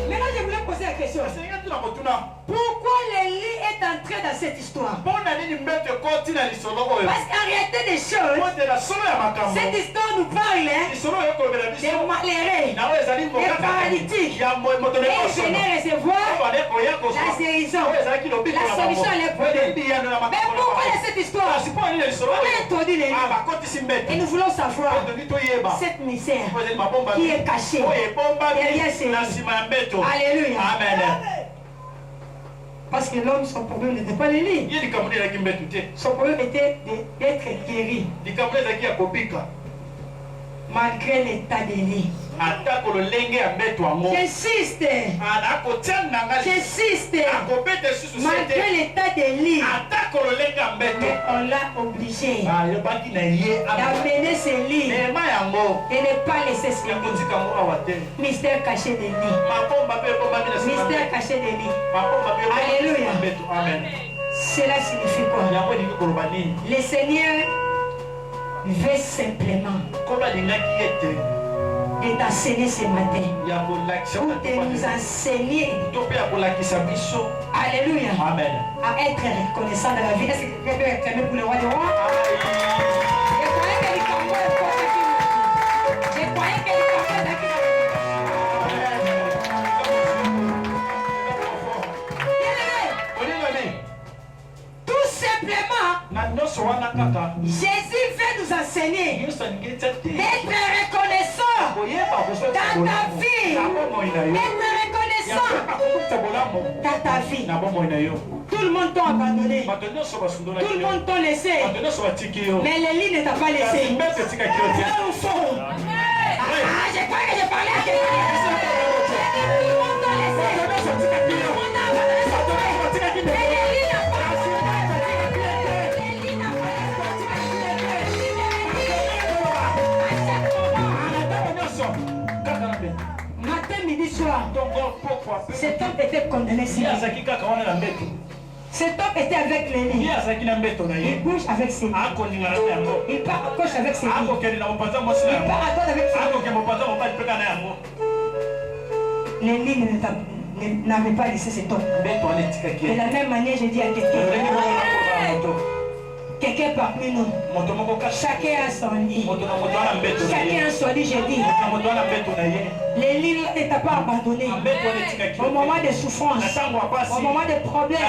Speaker 3: Maintenant, je voulais poser la question. Pourquoi le lit est entré dans cette histoire? Parce qu'en réalité des choses, cette histoire nous parle des malheureux, des paralytiques, et venez recevoir la guérison, la solution à leurs problèmes. Mais pourquoi cette histoire? On a introduit les lits. Et nous voulons savoir cette misère qui est cachée derrière ces lits. Alléluia.
Speaker 5: Amen.
Speaker 3: Parce que l'homme, son problème n'était pas les lits. Son problème était d'être guéri. Malgré l'état des lits. J'insiste. J'insiste. Malgré l'état des lits. Mais on l'a obligé d'amener ses lits et ne pas laisser ses lits. Mystère caché des lits. Mystère caché des lits. Alléluia. Cela signifie quoi? Le Seigneur veut simplement de t'enseigner ce matin, ou de nous enseigner, alléluia,
Speaker 5: Amen.
Speaker 3: à être reconnaissant de la vie. Est-ce que quelqu'un peut réclamer pour le roi des rois? Je croyais que les Camerounais étaient je croyais que les Camerounais étaient tout simplement, Jésus veut nous enseigner d'être reconnaissant dans ta vie, d'être reconnaissant dans ta vie. Tout le monde t'a abandonné, tout le monde t'a laissé, mais Lélie ne t'a pas laissé. Je crois que je parlais à quelqu'un. Tout le monde t'a laissé, tout le monde t'a abandonné, mais Lélie n'a pas. Matin, midi, soir, cet homme était condamné. Cet homme était avec les lits. Il bouge avec ses lits. Il part à gauche avec ses lits. Il part à droite avec ses lits. Les lits n'avaient pas laissé cet homme. De la même manière, je dis à quelqu'un. Quelqu'un parmi nous, chacun a son lit. Chacun a son lit, je dis. Les lits ne t'ont pas abandonné. Au moment de souffrance, au moment de problème,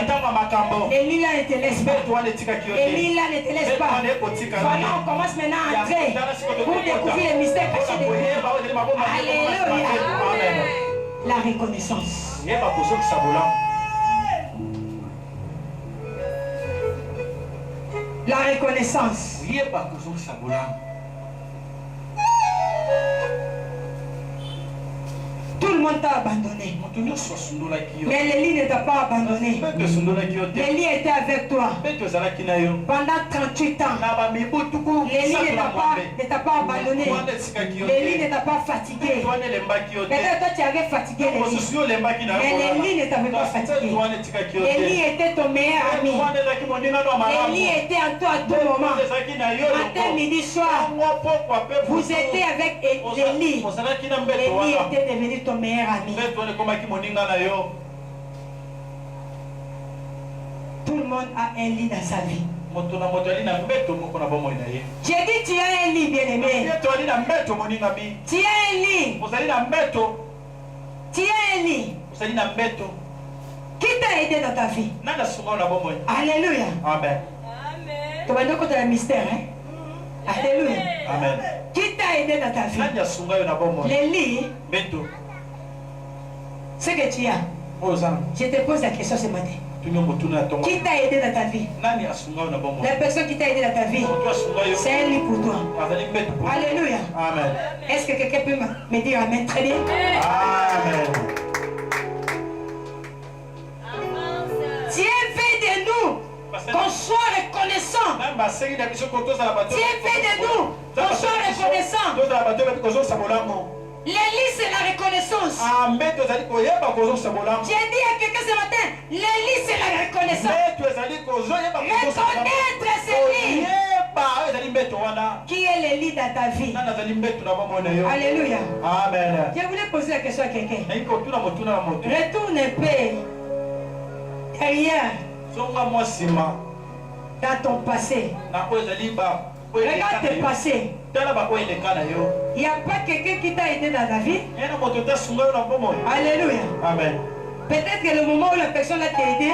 Speaker 3: les lits là ne te laissent pas. Les lits là ne te laissent pas. Voilà, on commence maintenant à entrer pour découvrir les mystères cachés de Dieu. Alléluia. La reconnaissance. La reconnaissance. Tout le monde t'a abandonné. Mais Lélie ne t'a pas abandonné. Lélie était avec toi pendant 38 ans. Lélie ne t'a pas abandonné. Lélie ne t'a pas fatigué. Peut-être toi tu avais fatigué Lélie. Mais Lélie ne t'avait pas fatigué. Lélie était ton meilleur ami. Lélie était en toi à tout moment. Matin, midi, soir. Vous étiez avec Lélie. Lélie était devenu ton meilleur ami. Tout le monde a un lit dans sa vie. J'ai dit tu as un lit, bien-aimé. Tu as un lit. Tu as un lit. Qui t'a aidé dans ta vie? Alléluia. Amen. Tu vas dire que tu as un mystère, hein? Alléluia.
Speaker 5: Amen.
Speaker 3: Qui t'a aidé dans ta vie? Les lits. Ce que tu as. Je te pose la question ce matin. Qui t'a aidé dans ta vie? La personne qui t'a aidé dans ta vie, c'est un lit pour toi. Alléluia.
Speaker 5: Amen.
Speaker 3: Est-ce que quelqu'un peut me dire Amen? Très bien.
Speaker 5: Amen.
Speaker 3: Dieu veut de nous qu'on soit reconnaissant. Dieu veut de nous qu'on soit reconnaissant. Les lits, c'est la reconnaissance. J'ai dit à quelqu'un ce matin, les lits, c'est la reconnaissance. Reconnaître ces lits. Qui est le lit dans ta vie? Alléluia.
Speaker 5: Amen.
Speaker 3: Je voulais poser la question à quelqu'un. Retourne un peu derrière dans ton passé. Regarde tes passés. Il n'y a pas quelqu'un qui t'a aidé dans ta vie. Alléluia.
Speaker 5: Amen.
Speaker 3: Peut-être que le moment où la personne t'a aidé,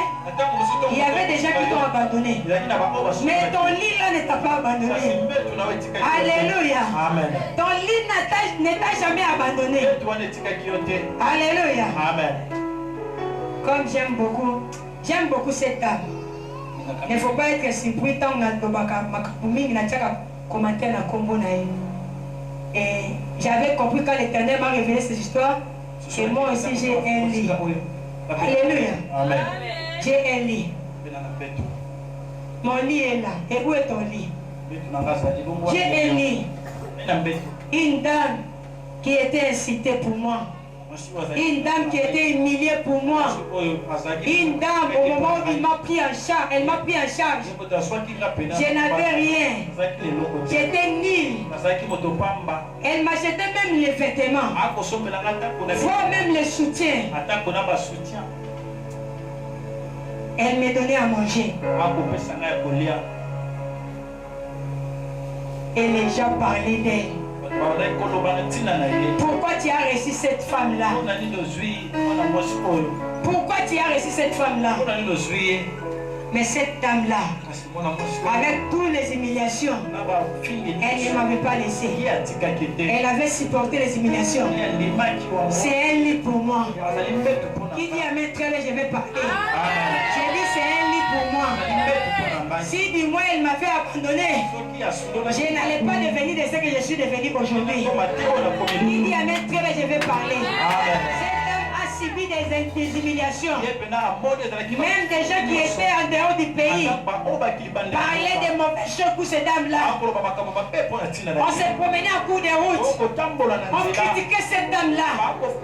Speaker 3: il y avait des gens qui t'ont abandonné. Mais ton lit là ne t'a pas abandonné. Alléluia.
Speaker 5: Amen.
Speaker 3: Ton lit ne t'a jamais abandonné. Alléluia.
Speaker 5: Amen.
Speaker 3: Comme j'aime beaucoup J'aime beaucoup cette dame. Il ne faut pas être surpris tant que commentaire na combo na. Et j'avais compris quand l'Éternel m'a révélé cette histoire. Et moi aussi j'ai un lit. Alléluia.
Speaker 5: Amen.
Speaker 3: J'ai un lit. Mon lit est là. Et où est ton lit? J'ai un lit. Une dame qui était incitée pour moi. Une dame qui était humiliée pour moi. Une dame, au moment où il m'a pris en charge, elle m'a pris en charge. Je n'avais rien. J'étais nulle. Elle m'achetait même les vêtements, voire même les soutiens. Elle me donnait à manger. Et les gens parlaient d'elle. Pourquoi tu as reçu cette femme-là? Pourquoi tu as reçu cette femme-là? Mais cette dame-là, avec toutes les humiliations, elle ne m'avait pas laissé. Elle avait supporté les humiliations. C'est un lit pour moi. Qui dit Amen, très bien, je vais parler. J'ai dit c'est un lit pour moi. Si du moins elle m'avait abandonné, je n'allais pas devenir de ce que je suis devenu aujourd'hui. Qui dit Amen, très bien, je vais parler. Cette dame a subi des humiliations. Même des gens qui étaient en dehors du pays parlaient des mauvaises choses pour ces dames-là. On se promenait en cours de route. On critiquait cette dame-là à cause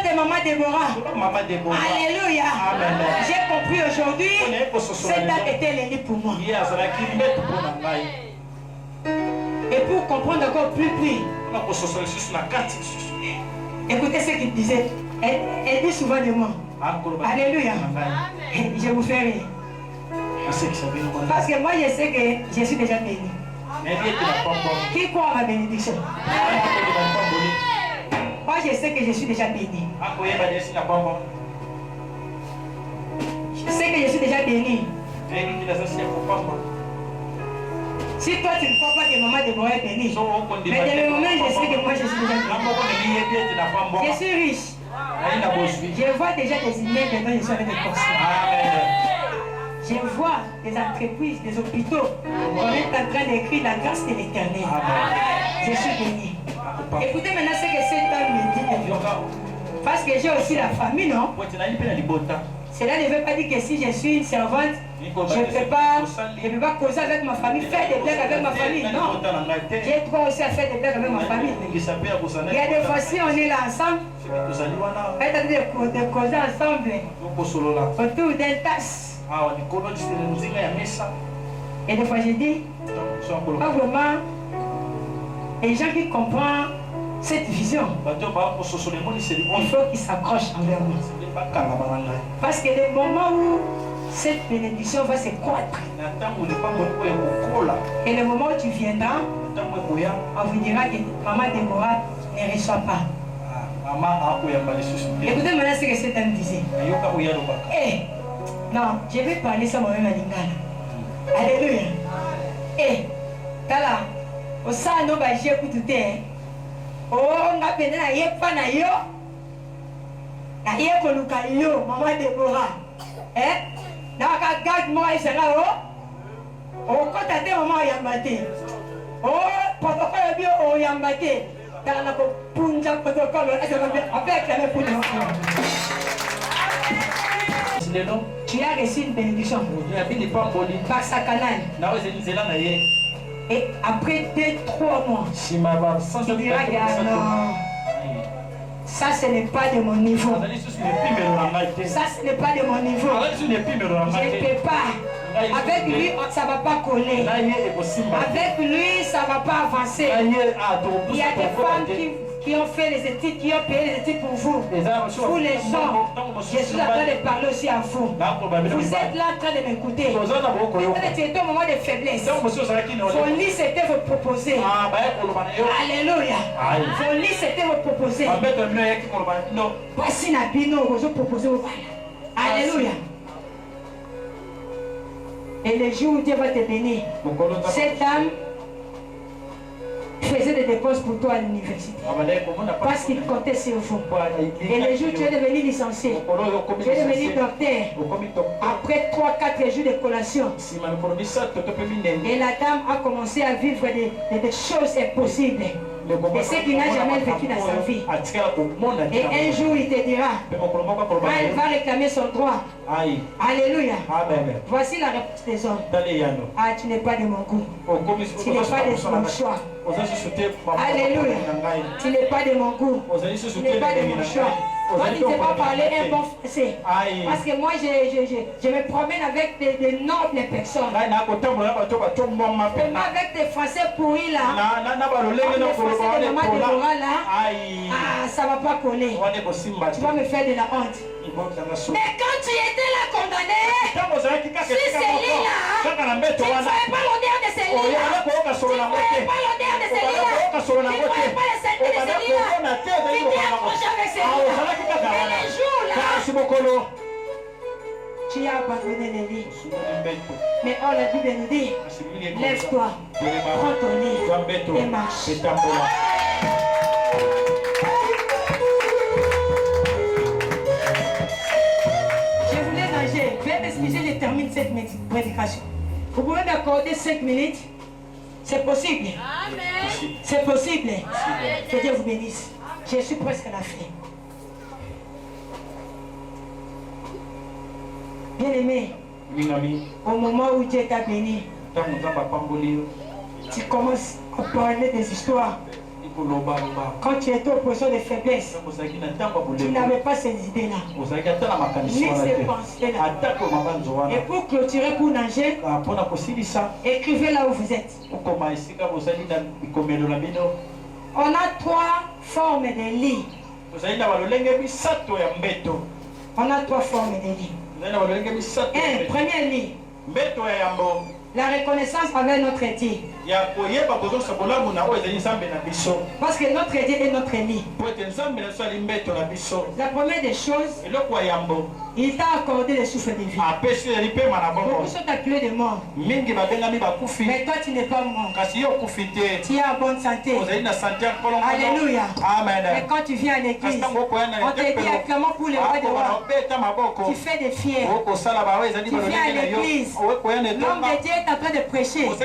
Speaker 3: de Maman Déborah. Alléluia. J'ai compris aujourd'hui, cette dame était l'ennemi pour moi. Et pour comprendre encore plus, écoutez ce qu'il disait. Elle dit souvent de moi. Alléluia. Je vous fais rire. Parce que moi je sais que je suis déjà béni. Qui croit à ma bénédiction? Moi je sais que je suis déjà béni. Je sais que je suis déjà béni. Si toi tu ne crois pas que Maman Déborah est bénie, mais dans le moment je sais que moi je suis déjà béni. Je suis riche. Je vois déjà des immeubles dont je suis avec des conseils. Je vois des entreprises, des hôpitaux. On est en train d'écrire la grâce de l'Éternel. Je suis béni. Écoutez maintenant ce que cette dame me dit. Parce que j'ai aussi la famille, non? Cela ne veut pas dire que si je suis une servante, je ne peux pas causer avec ma famille, faire des blagues avec ma famille. Non. J'ai droit aussi à faire des blagues avec ma famille. Il y a des fois si on est là ensemble, de causer ensemble autour d'une tasse. Et des fois je dis, pas vraiment, les gens qui comprennent cette vision, il faut qu'ils s'accrochent envers moi. Parce que le moment où cette bénédiction va se croître, et le moment où tu viendras, on vous dira que Maman Déborah ne reçoit pas. Écoutez maintenant ce que cette dame disait. Non, je vais parler ça moi-même à Lingala. Alléluia. Tala, au sein de nos bâgés pour tout est. Oh, on a péné à Yepa na yo. Na Yepa luka yo, Maman Déborah. Na ka garde-moi et sera oh. Oh, quand t'as été maman yambate. Oh, protocole bio oh yambate. Dans la punja protocole, avec la punja. Tu as reçu une bénédiction par sa canal. Et après 2-3 mois, tu diras que non, ça ce n'est pas de mon niveau. Ça ce n'est pas de mon niveau. Je ne peux pas. Avec lui, ça ne va pas coller. Avec lui, ça ne va pas avancer. Il y a des femmes qui ont fait les études, qui ont payé les études pour vous. Pour les gens, je suis en train de parler aussi à vous. Vous êtes là en train de m'écouter. Tu es au moment de faiblesse. Folie, c'était vous proposer. Alléluia. Folie, c'était vous proposer. Voici la bino, vous proposez. Alléluia. Et le jour où Dieu va te bénir, cette dame faisait des dépenses pour toi à l'université. Parce qu'il comptait sur vous. Et le jour où tu es devenu licencié, tu es devenu docteur. Après 3-4 jours de collation, et la dame a commencé à vivre des choses impossibles. Et ce qu'il n'a jamais vécu dans sa vie. Et un jour il te dira, quand il va réclamer son droit. Alléluia. Voici la réponse des hommes. Ah, tu n'es pas de mon goût. Tu n'es pas de mon choix. Alléluia. Tu n'es pas de mon goût. Tu n'es pas de mon choix. Toi, tu ne sais pas parler un bon français. Parce que moi, je me promène avec des nobles personnes. Même avec des français pourris là. Les français de maman Déborah là. Ah, ça ne va pas coller. Tu vas me faire de la honte. Mais quand tu étais là condamné, sur ces lits-là, tu ne voyais pas l'odeur de ces lits-là. Tu ne voyais pas l'odeur de ces lits-là. Tu ne voyais pas la sainteté de ces lits-là. Tu t'es accroché avec ces lits-là. Et les jours-là, tu as abandonné les lits. Mais oh, la Bible nous dit, lève-toi, prends ton lit et marche. Je termine cette prédication. Vous pouvez m'accorder 5 minutes? C'est possible. C'est possible. Que Dieu vous bénisse. Je suis presque à la fin. Bien aimé, au moment où Dieu t'a béni, tu commences à parler des histoires. Quand tu étais en position de faiblesse, tu n'avais pas ces idées-là, ni ces pensées-là. Et pour clôturer, pour nager, écrivez là où vous êtes. On a 3 formes de lits. On a 3 formes de lits. Un, premier lit. La reconnaissance avec notre Dieu. Parce que notre Dieu est notre lit. La première des choses, il t'a accordé le souffle de vie. Beaucoup sont appelés de mort. Mais toi tu n'es pas mort. Tu es en bonne santé. Alléluia. Et quand tu viens à l'église, on te dit acclamant pour le roi de roi. Tu fais des fiers. Tu viens à l'église. L'homme de Dieu est en train de prêcher. Toi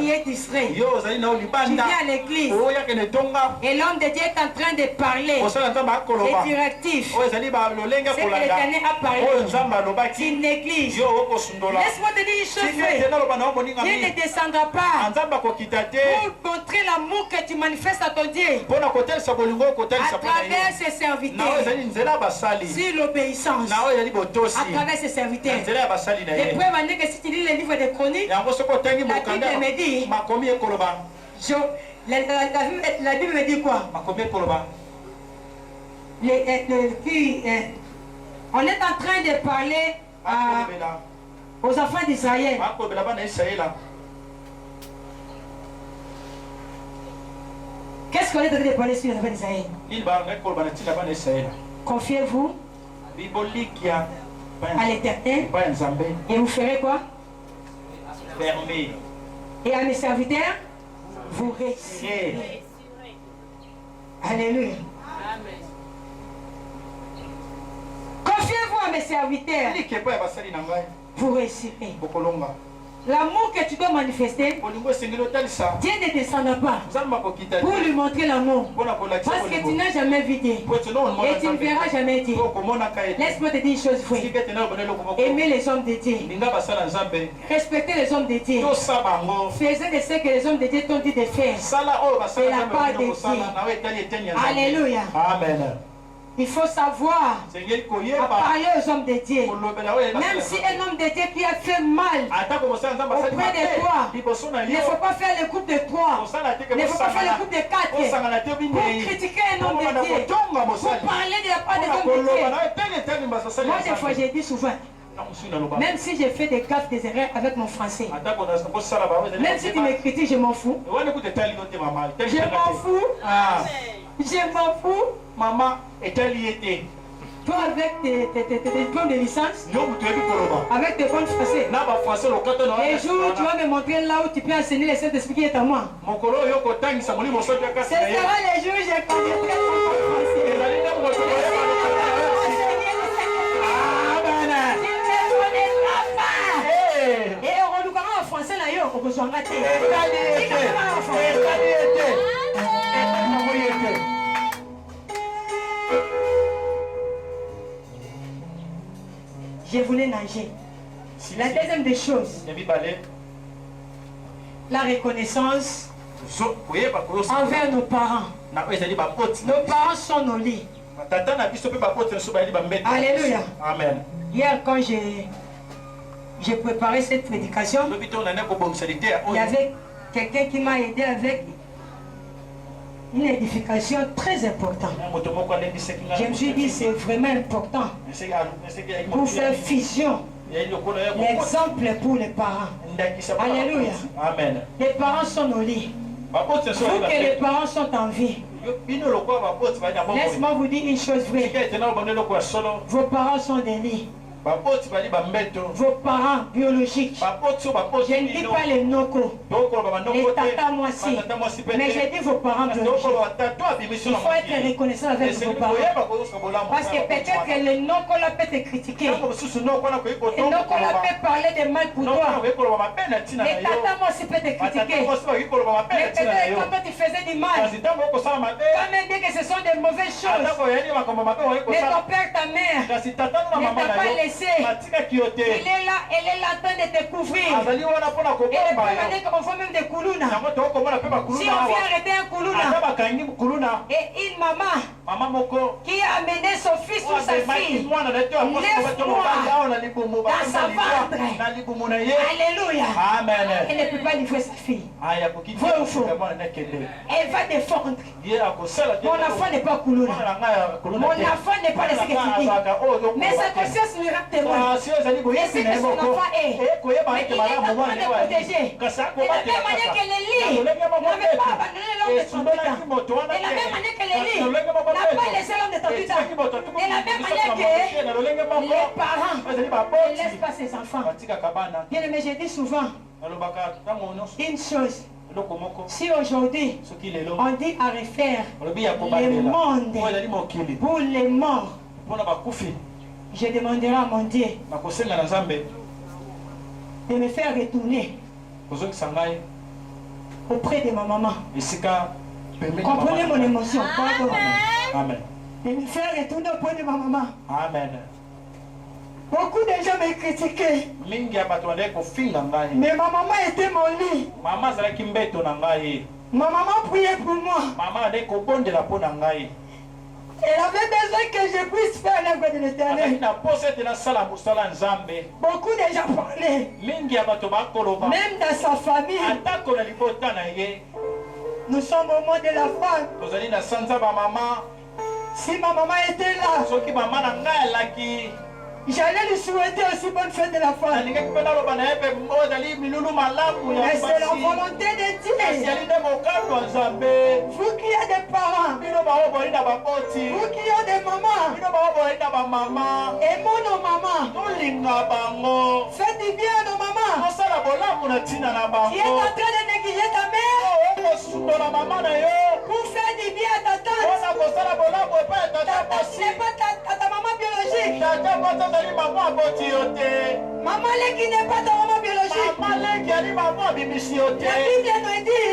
Speaker 3: tu es distrait. Tu viens à l'église. Et l'homme de Dieu est en train de parler. C'est directif. C'est que l'Éternel a parlé. Tu négliges. Laisse-moi te dire une chose vraie. Dieu ne descendra pas pour montrer l'amour que tu manifestes à ton Dieu à travers ses serviteurs. Sur l'obéissance à travers ses serviteurs. Les preuves en est que si tu lis les livres de chroniques, la Bible me dit, la Bible me dit quoi? On est en train de parler aux enfants d'Israël. Qu'est-ce qu'on est en train de parler sur les enfants d'Israël? Confiez-vous à l'Éternel et vous ferez quoi? Et à mes serviteurs, vous réussirez. Alléluia. Confiez-vous à mes serviteurs, vous réussirez. L'amour que tu dois manifester, Dieu ne descendra pas pour lui montrer l'amour. Parce que tu n'as jamais vu Dieu. Et tu ne verras jamais Dieu. Laisse-moi te dire une chose vraie. Aimez les hommes de Dieu. Respectez les hommes de Dieu. Faisez de ce que les hommes de Dieu t'ont dit de faire. C'est la part de Dieu. Alléluia. Amen. Il faut savoir à parler aux hommes de Dieu. Même si un homme de Dieu qui a fait mal auprès de toi, il ne faut pas faire le couple de 3. Il ne faut pas faire le couple de 4. Pour critiquer un homme de Dieu. Pour parler de la part des hommes de Dieu. Moi, des fois, j'ai dit souvent, même si j'ai fait des gaffes, des erreurs avec mon français, même si tu me critiques, je m'en fous. Je m'en fous. Je m'en fous.
Speaker 5: Maman est-elle y été?
Speaker 3: Toi avec tes diplômes de licence, avec tes comptes français, les jours tu vas me montrer là où tu peux enseigner les Saint-Esprit qui est à moi. Ce sera les jours où j'ai conduit et on nous en français là, on peut s'en rater. Je voulais nager. La deuxième des choses, la reconnaissance envers nos parents. Nos parents sont nos lits. Alléluia.
Speaker 5: Amen.
Speaker 3: Hier, quand j'ai préparé cette prédication, il y avait quelqu'un qui m'a aidé avec une édification très importante. Je me suis dit, c'est vraiment important pour faire fusion. L'exemple pour les parents. Alléluia.
Speaker 5: Amen.
Speaker 3: Les parents sont nos lits. Vous que les parents sont en vie. Laisse-moi vous dire une chose vraie. Vos parents sont des lits. Vos parents biologiques. Je ne dis pas les noko, les tata moi si, mais je dis vos parents biologiques. Il faut être reconnaissant avec vos parents. Parce que peut-être que le noko là peut te critiquer. Le noko là peut parler de mal pour toi. Les tata moi si peut te critiquer. Mais peut-être quand tu faisais du mal, quand même dire que ce sont des mauvaises choses. Mais ton père, ta mère, ne t'a pas laissé. Il est là, elle est là en train de te couvrir. Et le premier qu'on fait même des koulouna. Si on vient arrêter un koulouna et une maman qui a amené son fils ou sa fille 9 mois dans sa ventre. Alléluia. Elle ne peut pas livrer sa fille. Vrai ou faux? Elle va défendre. Mon enfant n'est pas koulouna. Mon enfant n'est pas de ce que tu dis. Mais sa conscience lui rend témoin. Et c'est que son enfant est. Mais il est en train de protéger. De la même manière que les lits n'avaient pas abandonné l'homme de 38 ans. De la même manière que les lits n'a pas laissé l'homme de 38 ans. De la même manière que les parents ne laissent pas ses enfants. Bien aimé, je dis souvent une chose. Si aujourd'hui on dit à refaire le monde pour les morts, je demanderai à mon Dieu de me faire retourner auprès de ma maman. Comprenez mon émotion.
Speaker 5: Amen.
Speaker 3: De me faire retourner auprès de ma maman.
Speaker 5: Amen.
Speaker 3: Beaucoup de gens me critiquaient. Mais ma maman était mon lit. Ma maman priait pour moi. Elle avait besoin que je puisse faire l'œuvre de l'Éternel. Beaucoup de gens parlaient. Même dans sa famille. Nous sommes au mois de la femme. Si ma maman était là, j'allais lui souhaiter aussi bonne fête de la femme. Mais c'est la volonté de Dieu. Vous qui êtes des parents, vous qui êtes des mamans, aimons nos mamans. Faites du bien à nos mamans. Tu es en train de négliger ta mère pour faire du bien à ta tante. C'est pas ta maman biologique. Maman qui n'est pas ta maman biologique. La Bible nous dit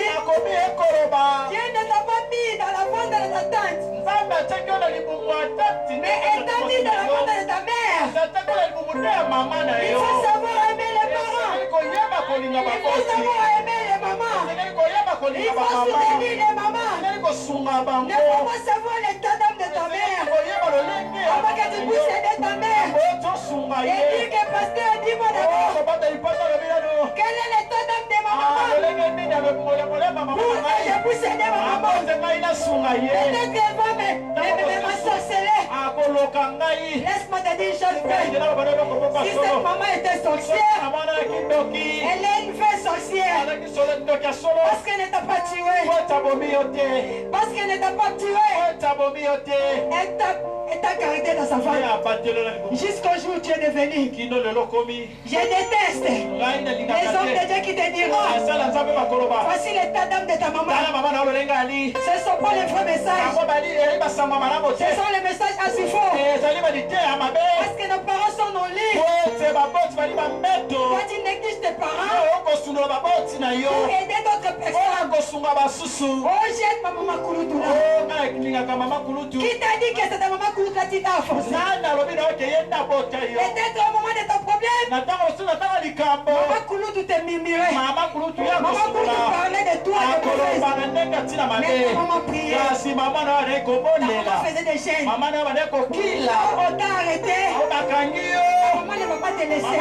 Speaker 3: Dieu ne t'a pas mis dans la ventre de ta tante, mais elle t'a mis dans la ventre de ta mère. Il faut savoir aimer les parents. Il faut savoir aimer les mamans. Il faut soutenir les mamans. Ne faut pas savoir l'état d'âme de ta mère avant que tu puisses aider ta mère. Et dire que pasteur, dis-moi d'abord, quel est l'état d'âme de ma maman pour que je puisse aider ma maman. Peut-être qu'elle va me sorceler. Laisse-moi te dire une chose vraie. Si cette maman était sorcière, elle est une vraie sorcière. Parce qu'elle ne t'a pas tué. Parce qu'elle ne t'a pas tué. Et ta caractère dans sa femme. Jusqu'au jour où tu es devenu. Je déteste les hommes de Dieu qui te diront voici l'état d'âme de ta maman. Ce ne sont pas les vrais messages. Ce sont les messages assez faux. Parce que nos parents sont nos livres. Quand tu négliges tes parents pour aider d'autres personnes. Oh, j'aide ma maman Kouloutoula. Qui t'a dit que c'est ta maman Kouloutoula qui t'a forcé? Peut-être au moment de ton problème, maman Kouloutou te mimirait. Maman Kouloutou parlait de toi, de mauvaise. Mais ta maman priait. Ta maman faisait des chaînes. On t'a arrêté. Ta maman ne va pas te laisser.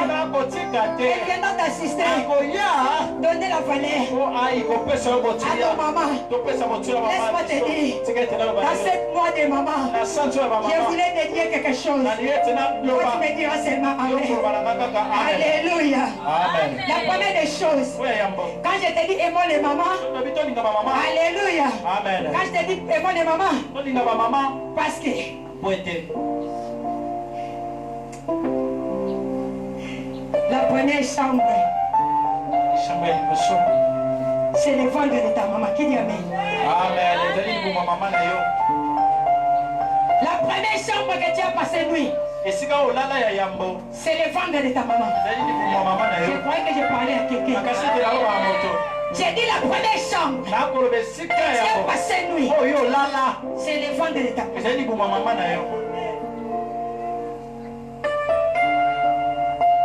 Speaker 3: Elle viendra t'assister. Donner la valeur à ton maman. Laisse-moi te dire, dans 7 mois de maman, je voulais te dire quelque chose. Toi, tu me diras seulement Amen. Alléluia. La première des choses, quand je te dis aimons les mamans, Alléluia. Quand je te dis aimons les mamans, parce que la première chambre, c'est le ventre de ta maman. Qui dit Amen? La première chambre que tu as passée nuit, c'est le ventre de ta maman. Je croyais que je parlais à quelqu'un. J'ai dit la première chambre que tu as passée nuit, c'est le ventre de ta maman.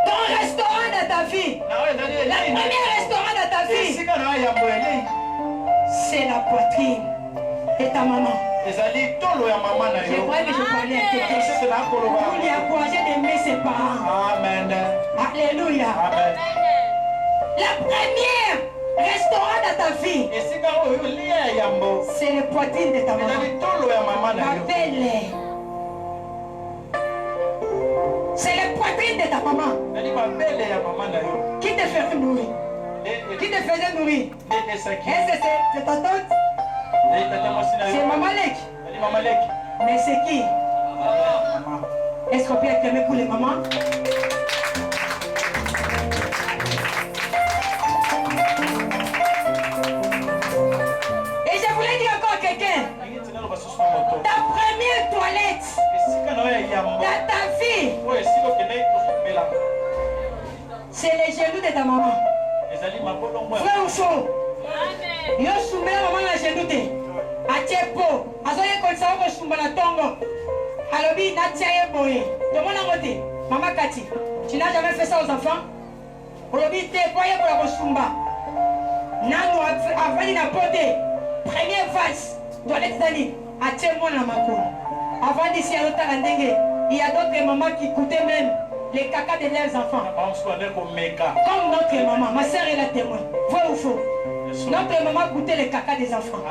Speaker 3: Ton restaurant de ta vie, la première restaurant de ta vie, c'est la poitrine de ta maman. Je croyais que je parlais à quelqu'un. Pour lui encourager d'aimer ses parents. Amen. Alléluia. Amen. La première restaurant de ta vie, c'est la poitrine de ta maman. Ma belle. C'est la poitrine de ta maman. Qui te faisait nourrir? Qui te faisait nourrir? Est-ce que c'est ta tante? C'est Maman Lek. Mais c'est qui? Est-ce qu'on peut acclamer pour les mamans? Et je voulais dire encore à quelqu'un, ta première toilette dans ta vie, c'est les genoux de ta maman. Frère ou faux? Yo soumets la maman à genoux te. Achepo. Azoye konsa ko sumba na tongo. Alobi na tiaye boye. Tomona ngote. Maman Kati, tu n'as jamais fait ça aux enfants? Olobi te boye pour la kosumba. Nano avani na pote. Première vase. Toilette dali. Achemo na makolo. Avant d'ici à l'autre ndenge, il y a d'autres mamans qui coûtaient même les caca de leurs enfants. Comme notre maman, ma soeur est la témoin. Vrai ou faux? Notre maman goûtait les caca des enfants.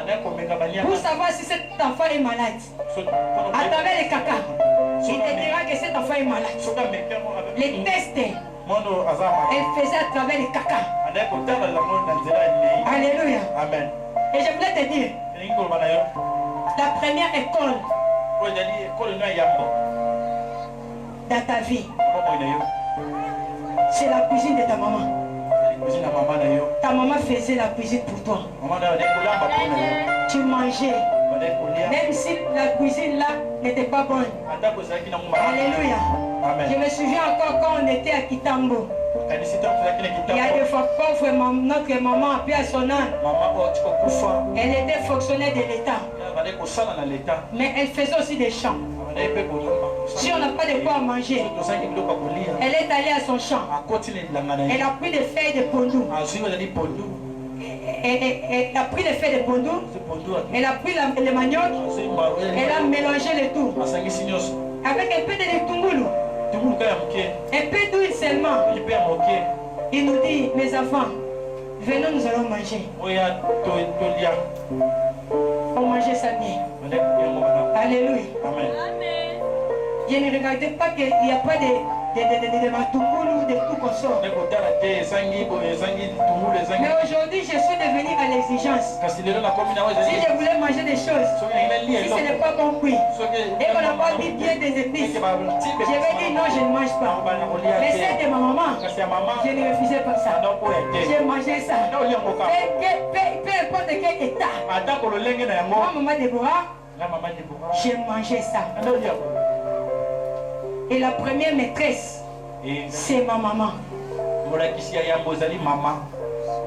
Speaker 3: Pour savoir si cet enfant est malade, à travers les caca, il te dira que cet enfant est malade. Les tests, elle faisait à travers les caca. Alléluia. Amen. Et je voulais te dire, la première école dans ta vie, c'est la cuisine de ta maman. Ta maman faisait la cuisine pour toi. Tu mangeais. Même si la cuisine là n'était pas bonne. Alléluia. Je me souviens encore quand on était à Kitambo. Il y a des fois pauvre notre maman a pu à son âme. Elle était fonctionnaire de l'État. Mais elle faisait aussi des champs. Si on n'a pas de quoi manger, elle est allée à son champ. Elle a pris des feuilles de pondou. Elle a pris les feuilles de pondou. Elle a pris le manioc. Elle a mélangé le tout. Avec un peu de tungulu. Un peu d'huile seulement. Il nous dit, mes enfants, venons, nous allons manger. On mangeait ça bien. Alléluia. Amen. Je ne regardais pas qu'il n'y a pas de matoukoulou ou de tout qu'on sort. Mais aujourd'hui, je suis devenu à l'exigence. Si je voulais manger manger des choses, si ce n'est pas bon cuit, et qu'on n'a pas mis bien des épices, je vais dire non, je ne mange pas. Mais celle de ma maman, je ne refusais pas ça. J'ai mangé ça. Peu importe quel état. Moi, maman Déborah, j'ai mangé ça. Et la première maîtresse, c'est ma maman.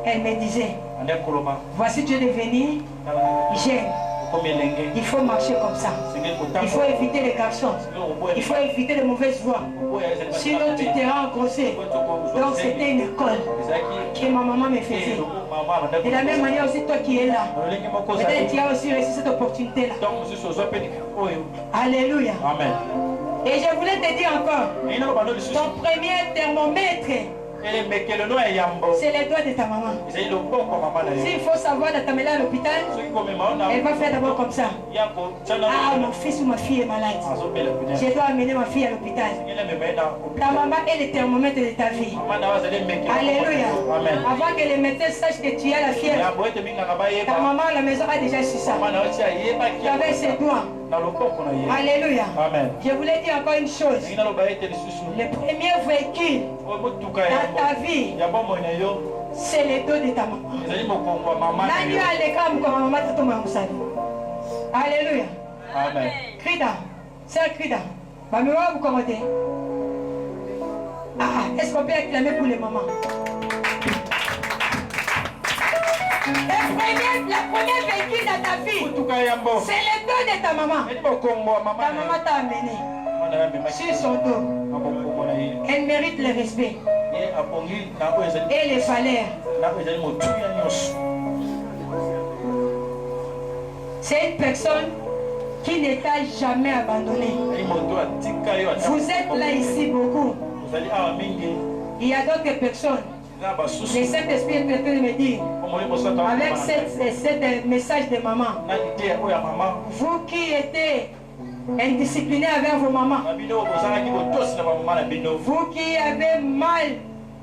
Speaker 3: Elle me disait, voici tu es devenu jeune. Il faut marcher comme ça. Il faut éviter les garçons. Il faut éviter les mauvaises voies. Sinon tu te rends grossier. Donc c'était une école que ma maman me faisait. De la même manière aussi toi qui es là. Peut-être tu as aussi reçu cette opportunité-là. Alléluia.
Speaker 5: Amen.
Speaker 3: Et je voulais te dire encore, ton premier thermomètre, c'est les doigts de ta maman. S'il faut savoir de t'amener à l'hôpital, elle va faire d'abord comme ça. Ah, mon fils ou ma fille est malade. Je dois amener ma fille à l'hôpital. Ta maman est le thermomètre de ta vie. Alléluia. Avant que les médecins sachent que tu as la fièvre, ta maman à la maison a déjà su ça. Tu avais ses doigts. Alléluia.
Speaker 5: Amen.
Speaker 3: Je voulais dire encore une chose. Le premier véhicule dans ta vie, c'est le dos de ta maman. Alléluia.
Speaker 5: Amen.
Speaker 3: Crida. C'est Crida. Vous commentez. Est-ce qu'on peut acclamer pour les mamans? La première véhicule dans ta vie, c'est le dos de ta maman. Ta maman t'a amené sur son dos. Elle mérite le respect et les valeurs. C'est une personne qui ne t'a jamais abandonné. Vous êtes là ici beaucoup. Il y a d'autres personnes. Le Saint-Esprit est en train de me dire, avec ce message de maman, vous qui étiez indisciplinés avec vos mamans, vous qui avez mal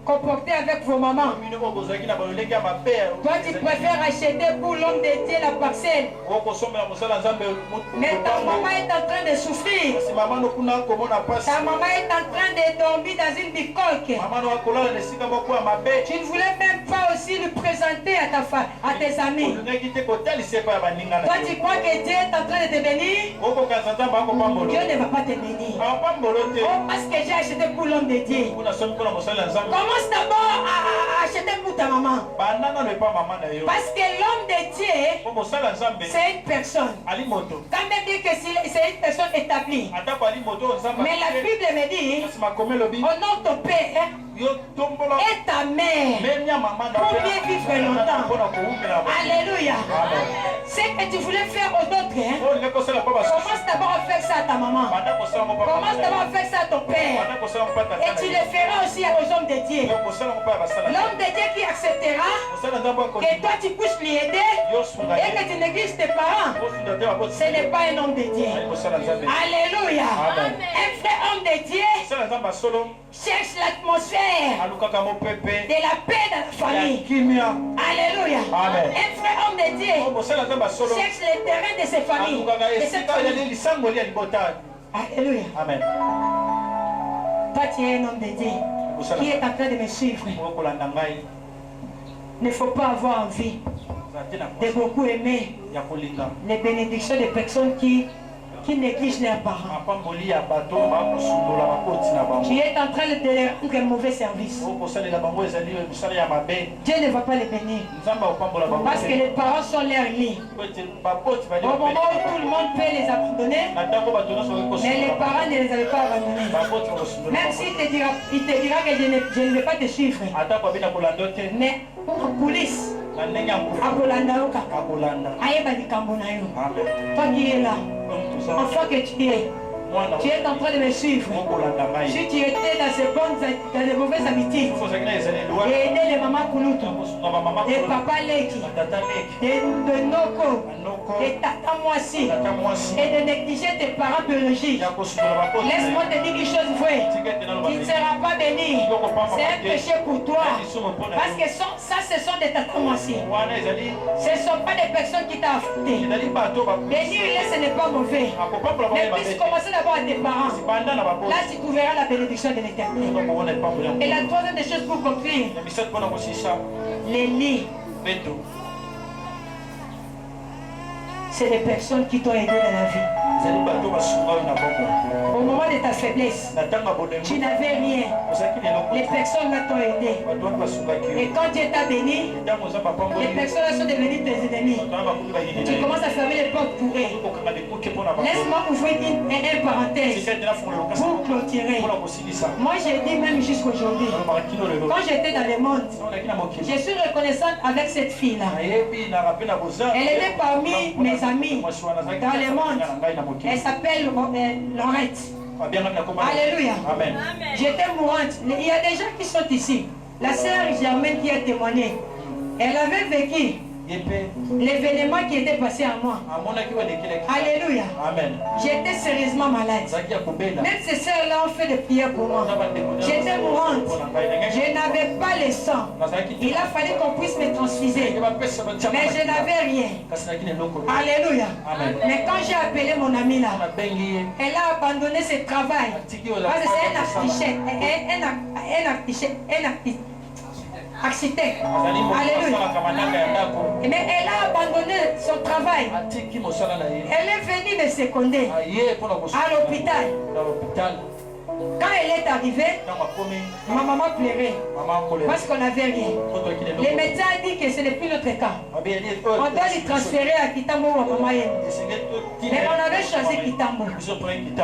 Speaker 3: comporté avec vos mamans, toi tu préfères acheter pour l'homme de Dieu la parcelle, mais ta maman est en train de souffrir, ta maman est en train de dormir dans une bicoque, tu ne voulais même pas aussi le présenter à tes amis. Toi tu crois que Dieu est en train de te bénir? Dieu ne va pas te bénir. Oh, parce que j'ai acheté pour l'homme de Dieu. Commence d'abord à acheter pour ta maman. Parce que l'homme de Dieu, c'est une personne. Quand même dire que c'est une personne établie. Mais la Bible me dit, honore ton père et ta mère pour bien vivre longtemps. Alléluia. Ce que tu voulais faire aux autres, commence d'abord à faire ça à ta maman. Commence d'abord à faire ça à ton père. Et tu le feras aussi aux hommes de Dieu. L'homme de Dieu qui acceptera que toi tu puisses lui aider et que tu négliges tes parents, ce n'est pas un homme de Dieu. Alléluia. Un vrai homme de Dieu cherche l'atmosphère de la paix dans la famille. Alléluia. Un vrai homme de Dieu cherche les terrains de ses familles. De cette famille. Alléluia.
Speaker 5: Amen.
Speaker 3: Toi tu es un homme de Dieu qui est en train de me suivre. Il ne faut pas avoir envie de beaucoup aimer les bénédictions des personnes qui négligent leurs parents. Tu es en train de leur rendre un mauvais service. Dieu ne va pas les bénir. Parce que les parents sont leurs lits. Au moment où tout le monde peut les abandonner, mais les parents ne les avaient pas abandonnés. Même s'il te dira que je ne vais pas te suivre. Mais en coulisses, toi qui es là, enfant que tu es en train de me suivre. Si tu étais dans les mauvaises habitudes, et aider les mamans Kouloutou, et papa Leki, et Noko, de tata moisi et de négliger tes parents biologiques. Laisse-moi te dire une chose vraie. Tu ne seras pas béni. C'est un péché pour toi. Parce que ça, ce sont des tata moisi. Ce ne sont pas des personnes qui t'ont affronté. Bénir, ce n'est pas mauvais. Mais puisse commencer d'abord à tes parents. Là, tu trouveras la bénédiction de l'Éternel. Et la troisième des choses pour conclure, les lits. C'est des personnes qui t'ont aidé dans la vie. Au moment de ta faiblesse, tu n'avais rien. Les personnes là t'ont aidé. Et quand Dieu t'a béni, les personnes là sont devenues tes ennemis. Tu commences à fermer les portes pour eux. Laisse-moi ouvrir une parenthèse pour clôturer. Moi j'ai dit même jusqu'aujourd'hui, quand j'étais dans le monde, je suis reconnaissante avec cette fille-là. Elle était parmi mes amis dans le monde. Elle s'appelle Laurette. Alléluia.
Speaker 5: Amen.
Speaker 3: J'étais mourante. Il y a des gens qui sont ici. La sœur Germaine qui a témoigné. Elle avait vécu l'événement qui était passé à moi. Alléluia.
Speaker 5: Amen.
Speaker 3: J'étais sérieusement malade. Même ces sœurs-là ont fait des prières pour moi. J'étais mourante. Je n'avais pas le sang. Il a fallu qu'on puisse me transfuser. Mais je n'avais rien. Alléluia.
Speaker 5: Amen.
Speaker 3: Mais quand j'ai appelé mon amie là, elle a abandonné ce travail. Parce que c'est un architecte. Alléluia. Mais elle a abandonné son travail. Elle est venue me seconder à l'hôpital. Quand elle est arrivée, ma maman pleurait parce qu'on n'avait rien. Les médecins ont dit que ce n'est plus notre cas. On doit lui transférer à Kitambo ou à Maman. Mais on avait choisi Kitambo.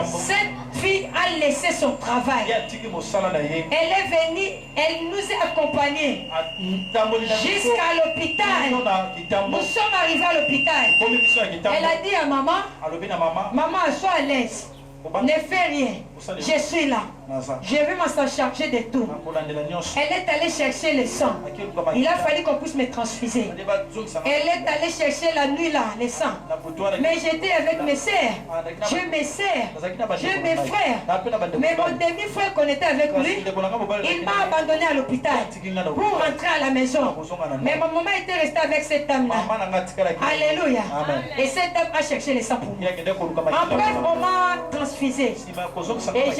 Speaker 3: Cette fille a laissé son travail. Elle est venue, elle nous a accompagnés jusqu'à l'hôpital. Nous sommes arrivés à l'hôpital. Elle a dit à maman, maman, sois à l'aise. Ne fais rien. Je suis là. Je vais m'en charger de tout. Elle est allée chercher le sang. Il a fallu qu'on puisse me transfuser. Elle est allée chercher la nuit là, le sang. Mais j'étais avec mes sœurs. J'ai mes sœurs. J'ai mes frères. Mais mon demi-frère qu'on était avec lui, il m'a abandonné à l'hôpital pour rentrer à la maison. Mais ma maman était restée avec cette dame là. Alléluia. Et cette dame a cherché le sang pour moi. En bref, on m'a transfusé. Et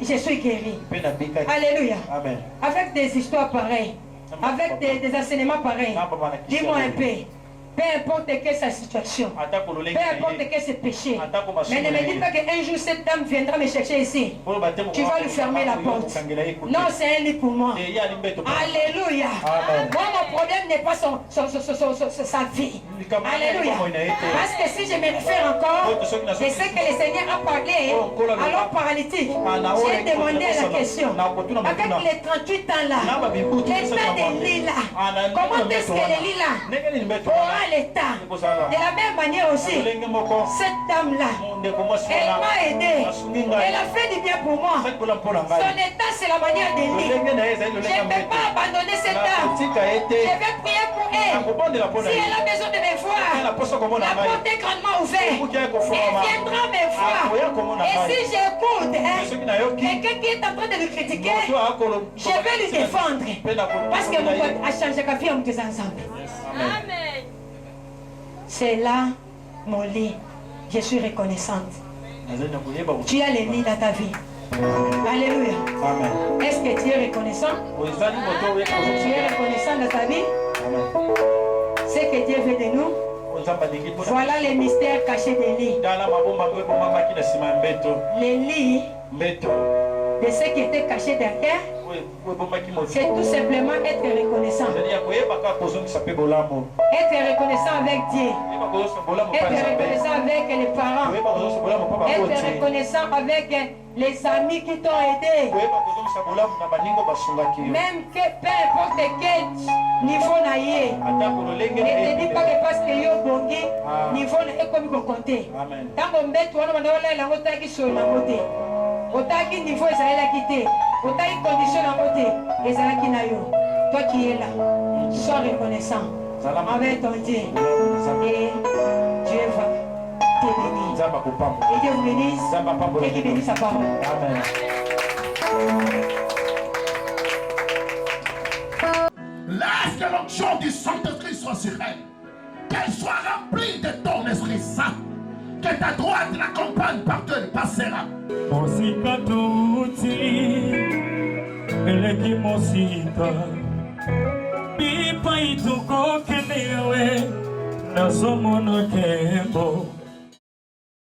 Speaker 3: je suis guéri. Alléluia.
Speaker 5: Amen.
Speaker 3: Avec des histoires pareilles, avec des enseignements pareils, dis-moi un peu. Peu importe quelle sa situation, peu importe quel ses péchés, mais ne me dis pas qu'un jour cette dame viendra me chercher ici. Tu vas lui fermer la porte. Non, c'est un lit pour moi. Alléluia. Moi, mon problème n'est pas sa vie. Alléluia. Parce que si je me réfère encore, je sais que le Seigneur a parlé à l'homme paralytique. J'ai demandé la question. Avec les 38 ans là, l'état des lits là, comment est-ce que les lits là aura l'état? De la même manière aussi, cette dame-là, elle m'a aidé. Elle a fait du bien pour moi. Son état, c'est la manière des lits. Je ne peux pas abandonner cette dame. Je vais prier pour elle. Si elle a besoin de me voir, la porte est grandement ouverte. Elle viendra me voir. Et si j'écoute quelqu'un qui est en train de le critiquer, je vais lui défendre. Parce que vous pouvez changer la vie en tous ensemble. Amen. C'est là mon lit. Je suis reconnaissante. Tu as les lits dans ta vie. Alléluia.
Speaker 5: Amen.
Speaker 3: Est-ce que tu es reconnaissant? Tu es reconnaissant dans ta vie? Ce que Dieu veut de nous. Voilà les mystères cachés des lits. Les lits de ce qui était caché derrière, c'est tout simplement être reconnaissant. Être reconnaissant avec Dieu. Être reconnaissant avec les parents. Être reconnaissant avec les amis qui t'ont aidé. Même que peu importe quel niveau naïe. Ne te dis pas que parce que yo bongi, niveau naïe comme vous comptez. Tant qu'on met toi, on va la montagne qui sur la montée. Autant qu'il niveau Israël a quitté, autant qu'il condition la beauté, Israël qui n'a eu. Toi qui es là, sois reconnaissant envers ton Dieu. Et Et Dieu vous bénisse. Et qui bénisse sa parole.
Speaker 5: Amen.
Speaker 1: Laisse que l'onction du Saint-Esprit soit sur elle. Qu'elle soit remplie de ton Esprit Saint. Que ta droite l'accompagne partout, elle passera.
Speaker 2: Mosika touti, eleki mosika. Pipa ituko kenewe, nasomono kembo.